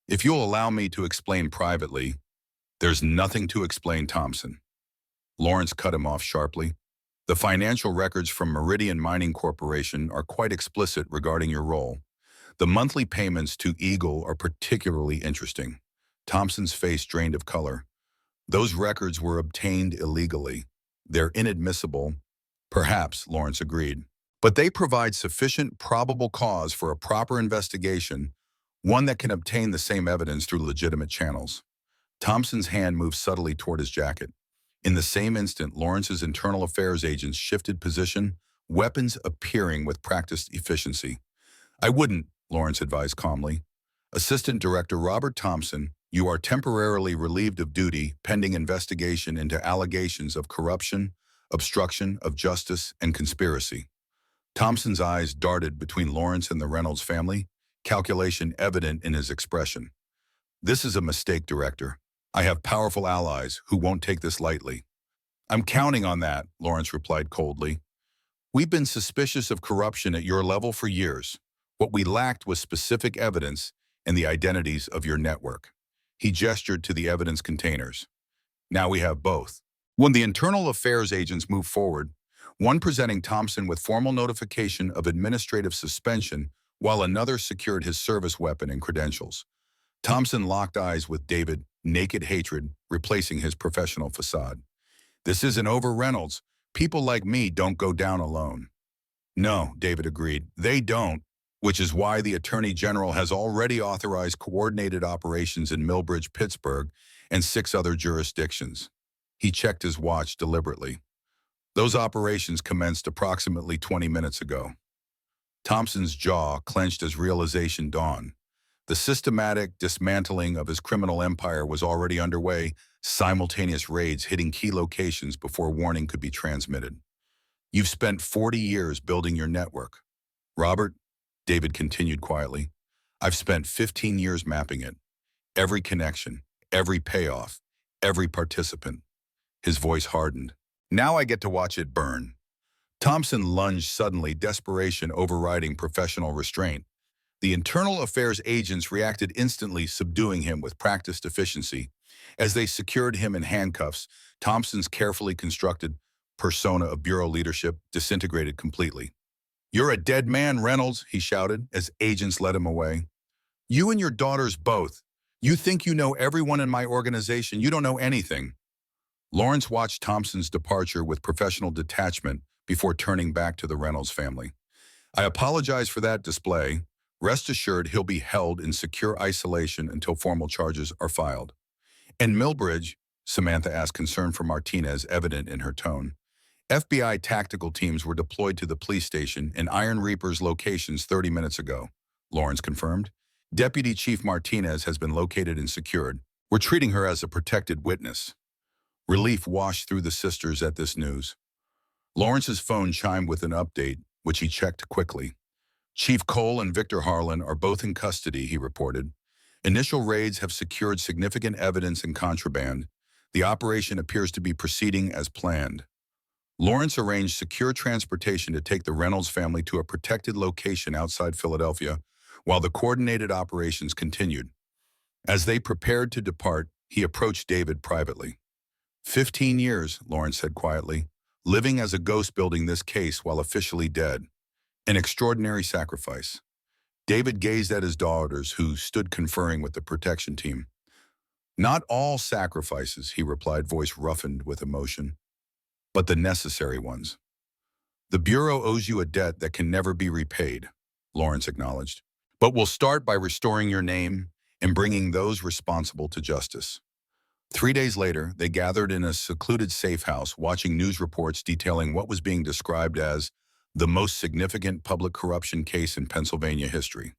If you'll allow me to explain privately, there's nothing to explain, Thompson. Lawrence cut him off sharply. The financial records from Meridian Mining Corporation are quite explicit regarding your role. The monthly payments to Eagle are particularly interesting. Thompson's face drained of color. Those records were obtained illegally. They're inadmissible. Perhaps, Lawrence agreed. But they provide sufficient probable cause for a proper investigation, one that can obtain the same evidence through legitimate channels. Thompson's hand moved subtly toward his jacket. In the same instant, Lawrence's internal affairs agents shifted position, weapons appearing with practiced efficiency. I wouldn't, Lawrence advised calmly. Assistant Director Robert Thompson, you are temporarily relieved of duty pending investigation into allegations of corruption, obstruction of justice, and conspiracy. Thompson's eyes darted between Lawrence and the Reynolds family, calculation evident in his expression. This is a mistake, Director. I have powerful allies who won't take this lightly. I'm counting on that, Lawrence replied coldly. We've been suspicious of corruption at your level for years. What we lacked was specific evidence and the identities of your network. He gestured to the evidence containers. Now we have both. When the internal affairs agents moved forward, one presenting Thompson with formal notification of administrative suspension while another secured his service weapon and credentials. Thompson locked eyes with David, naked hatred, replacing his professional facade. This isn't over, Reynolds. People like me don't go down alone. No, David agreed. They don't, which is why the Attorney General has already authorized coordinated operations in Millbridge, Pittsburgh, and 6 other jurisdictions. He checked his watch deliberately. Those operations commenced approximately 20 minutes ago. Thompson's jaw clenched as realization dawned. The systematic dismantling of his criminal empire was already underway, simultaneous raids hitting key locations before warning could be transmitted. You've spent 40 years building your network. Robert, David continued quietly, I've spent 15 years mapping it. Every connection, every payoff, every participant. His voice hardened. Now I get to watch it burn. Thompson lunged suddenly, desperation overriding professional restraint. The internal affairs agents reacted instantly, subduing him with practiced efficiency. As they secured him in handcuffs, Thompson's carefully constructed persona of bureau leadership disintegrated completely. You're a dead man, Reynolds, he shouted as agents led him away. You and your daughters both. You think you know everyone in my organization. You don't know anything. Lawrence watched Thompson's departure with professional detachment before turning back to the Reynolds family. I apologize for that display. Rest assured he'll be held in secure isolation until formal charges are filed. In Millbridge, Samantha asked, concern for Martinez evident in her tone. FBI tactical teams were deployed to the police station in Iron Reaper's locations 30 minutes ago, Lawrence confirmed. Deputy Chief Martinez has been located and secured. We're treating her as a protected witness. Relief washed through the sisters at this news. Lawrence's phone chimed with an update, which he checked quickly. Chief Cole and Victor Harlan are both in custody, he reported. Initial raids have secured significant evidence and contraband. The operation appears to be proceeding as planned. Lawrence arranged secure transportation to take the Reynolds family to a protected location outside Philadelphia, while the coordinated operations continued. As they prepared to depart, he approached David privately. 15 years, Lawrence said quietly, living as a ghost building this case while officially dead. An extraordinary sacrifice. David gazed at his daughters, who stood conferring with the protection team. Not all sacrifices, he replied, voice roughened with emotion, but the necessary ones. The Bureau owes you a debt that can never be repaid, Lawrence acknowledged. But we'll start by restoring your name and bringing those responsible to justice. 3 days later, they gathered in a secluded safe house, watching news reports detailing what was being described as the most significant public corruption case in Pennsylvania history.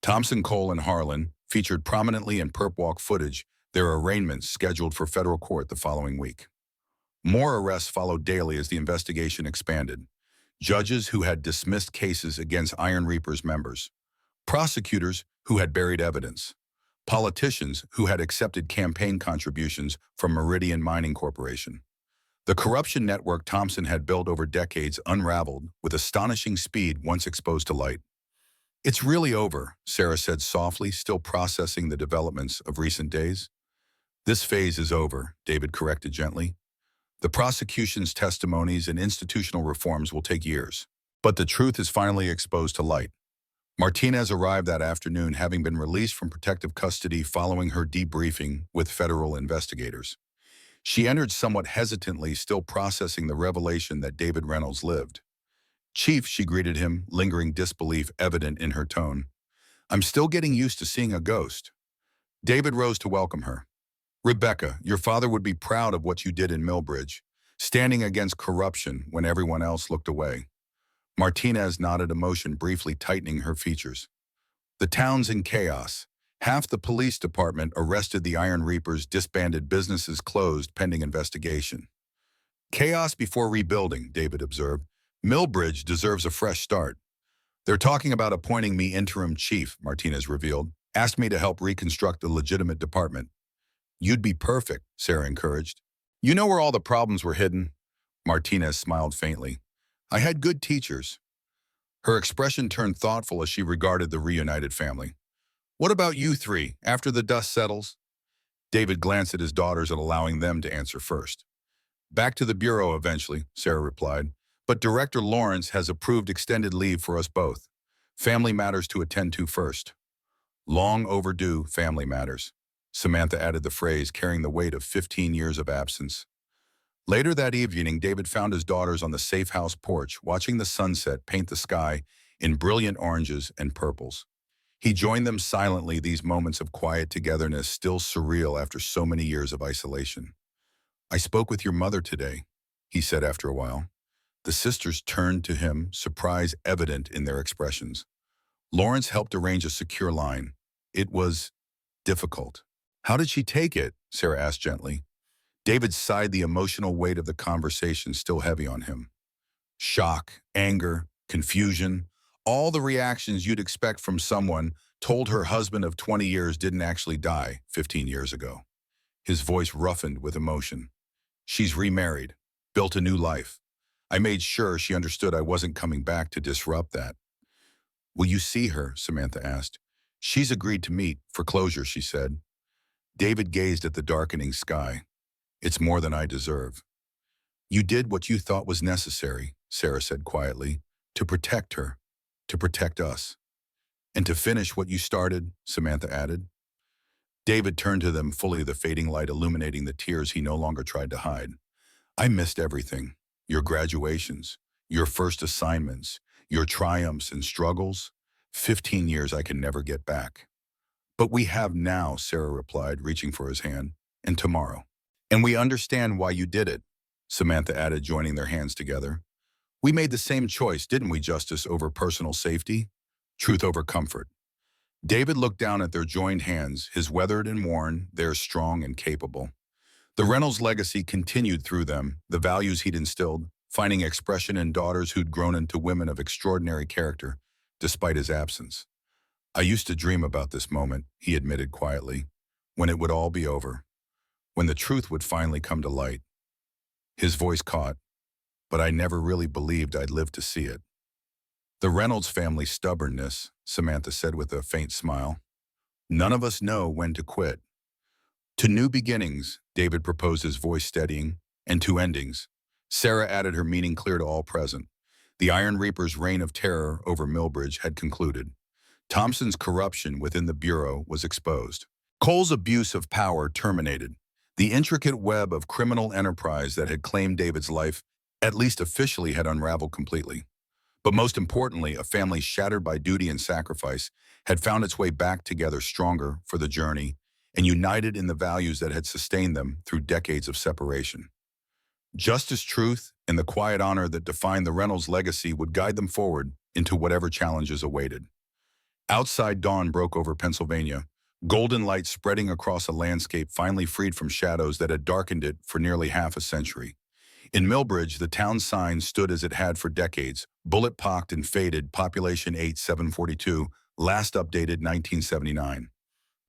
Thompson, Cole, and Harlan featured prominently in perp walk footage, their arraignments scheduled for federal court the following week. More arrests followed daily as the investigation expanded. Judges who had dismissed cases against Iron Reaper's members, prosecutors who had buried evidence, politicians who had accepted campaign contributions from Meridian Mining Corporation. The corruption network Thompson had built over decades unraveled with astonishing speed once exposed to light. It's really over, Sarah said softly, still processing the developments of recent days. This phase is over, David corrected gently. The prosecution's testimonies and institutional reforms will take years. But the truth is finally exposed to light. Martinez arrived that afternoon, having been released from protective custody following her debriefing with federal investigators. She entered somewhat hesitantly, still processing the revelation that David Reynolds lived. Chief, she greeted him, lingering disbelief evident in her tone. I'm still getting used to seeing a ghost. David rose to welcome her. Rebecca, your father would be proud of what you did in Millbridge, standing against corruption when everyone else looked away. Martinez nodded, emotion briefly tightening her features. The town's in chaos. Half the police department arrested, the Iron Reapers disbanded, businesses closed pending investigation. Chaos before rebuilding, David observed. Millbridge deserves a fresh start. They're talking about appointing me interim chief, Martinez revealed. Asked me to help reconstruct the legitimate department. You'd be perfect, Sarah encouraged. You know where all the problems were hidden? Martinez smiled faintly. I had good teachers. Her expression turned thoughtful as she regarded the reunited family. What about you three, after the dust settles? David glanced at his daughters and allowing them to answer first. Back to the Bureau eventually, Sarah replied. But Director Lawrence has approved extended leave for us both. Family matters to attend to first. Long overdue family matters. Samantha added the phrase, carrying the weight of 15 years of absence. Later that evening, David found his daughters on the safe house porch, watching the sunset paint the sky in brilliant oranges and purples. He joined them silently, these moments of quiet togetherness still surreal after so many years of isolation. I spoke with your mother today, he said after a while. The sisters turned to him, surprise evident in their expressions. Lawrence helped arrange a secure line. It was difficult. How did she take it? Sarah asked gently. David sighed, the emotional weight of the conversation still heavy on him. Shock, anger, confusion, all the reactions you'd expect from someone told her husband of 20 years didn't actually die 15 years ago. His voice roughened with emotion. She's remarried, built a new life. I made sure she understood I wasn't coming back to disrupt that. Will you see her? Samantha asked. She's agreed to meet, for closure, she said. David gazed at the darkening sky. It's more than I deserve. You did what you thought was necessary, Sarah said quietly, to protect her, to protect us. And to finish what you started, Samantha added. David turned to them, fully, the fading light illuminating the tears he no longer tried to hide. I missed everything. Your graduations, your first assignments, your triumphs and struggles. 15 years I can never get back. But we have now, Sarah replied, reaching for his hand, and tomorrow. And we understand why you did it, Samantha added, joining their hands together. We made the same choice, didn't we, justice over personal safety? Truth over comfort. David looked down at their joined hands, his weathered and worn, theirs strong and capable. The Reynolds legacy continued through them, the values he'd instilled, finding expression in daughters who'd grown into women of extraordinary character, despite his absence. I used to dream about this moment, he admitted quietly, when it would all be over, when the truth would finally come to light. His voice caught, but I never really believed I'd live to see it. The Reynolds family's stubbornness, Samantha said with a faint smile. None of us know when to quit. To new beginnings, David proposed, his voice steadying, and to endings. Sarah added, her meaning clear to all present. The Iron Reaper's reign of terror over Millbridge had concluded. Thompson's corruption within the Bureau was exposed. Cole's abuse of power terminated. The intricate web of criminal enterprise that had claimed David's life, at least officially, had unraveled completely. But most importantly, a family shattered by duty and sacrifice had found its way back together, stronger for the journey and united in the values that had sustained them through decades of separation. Justice, truth, and the quiet honor that defined the Reynolds legacy would guide them forward into whatever challenges awaited. Outside, dawn broke over Pennsylvania, golden light spreading across a landscape finally freed from shadows that had darkened it for nearly half a century. In Millbridge, the town sign stood as it had for decades, bullet-pocked and faded, population 8742, last updated 1979.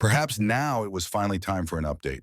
Perhaps now it was finally time for an update.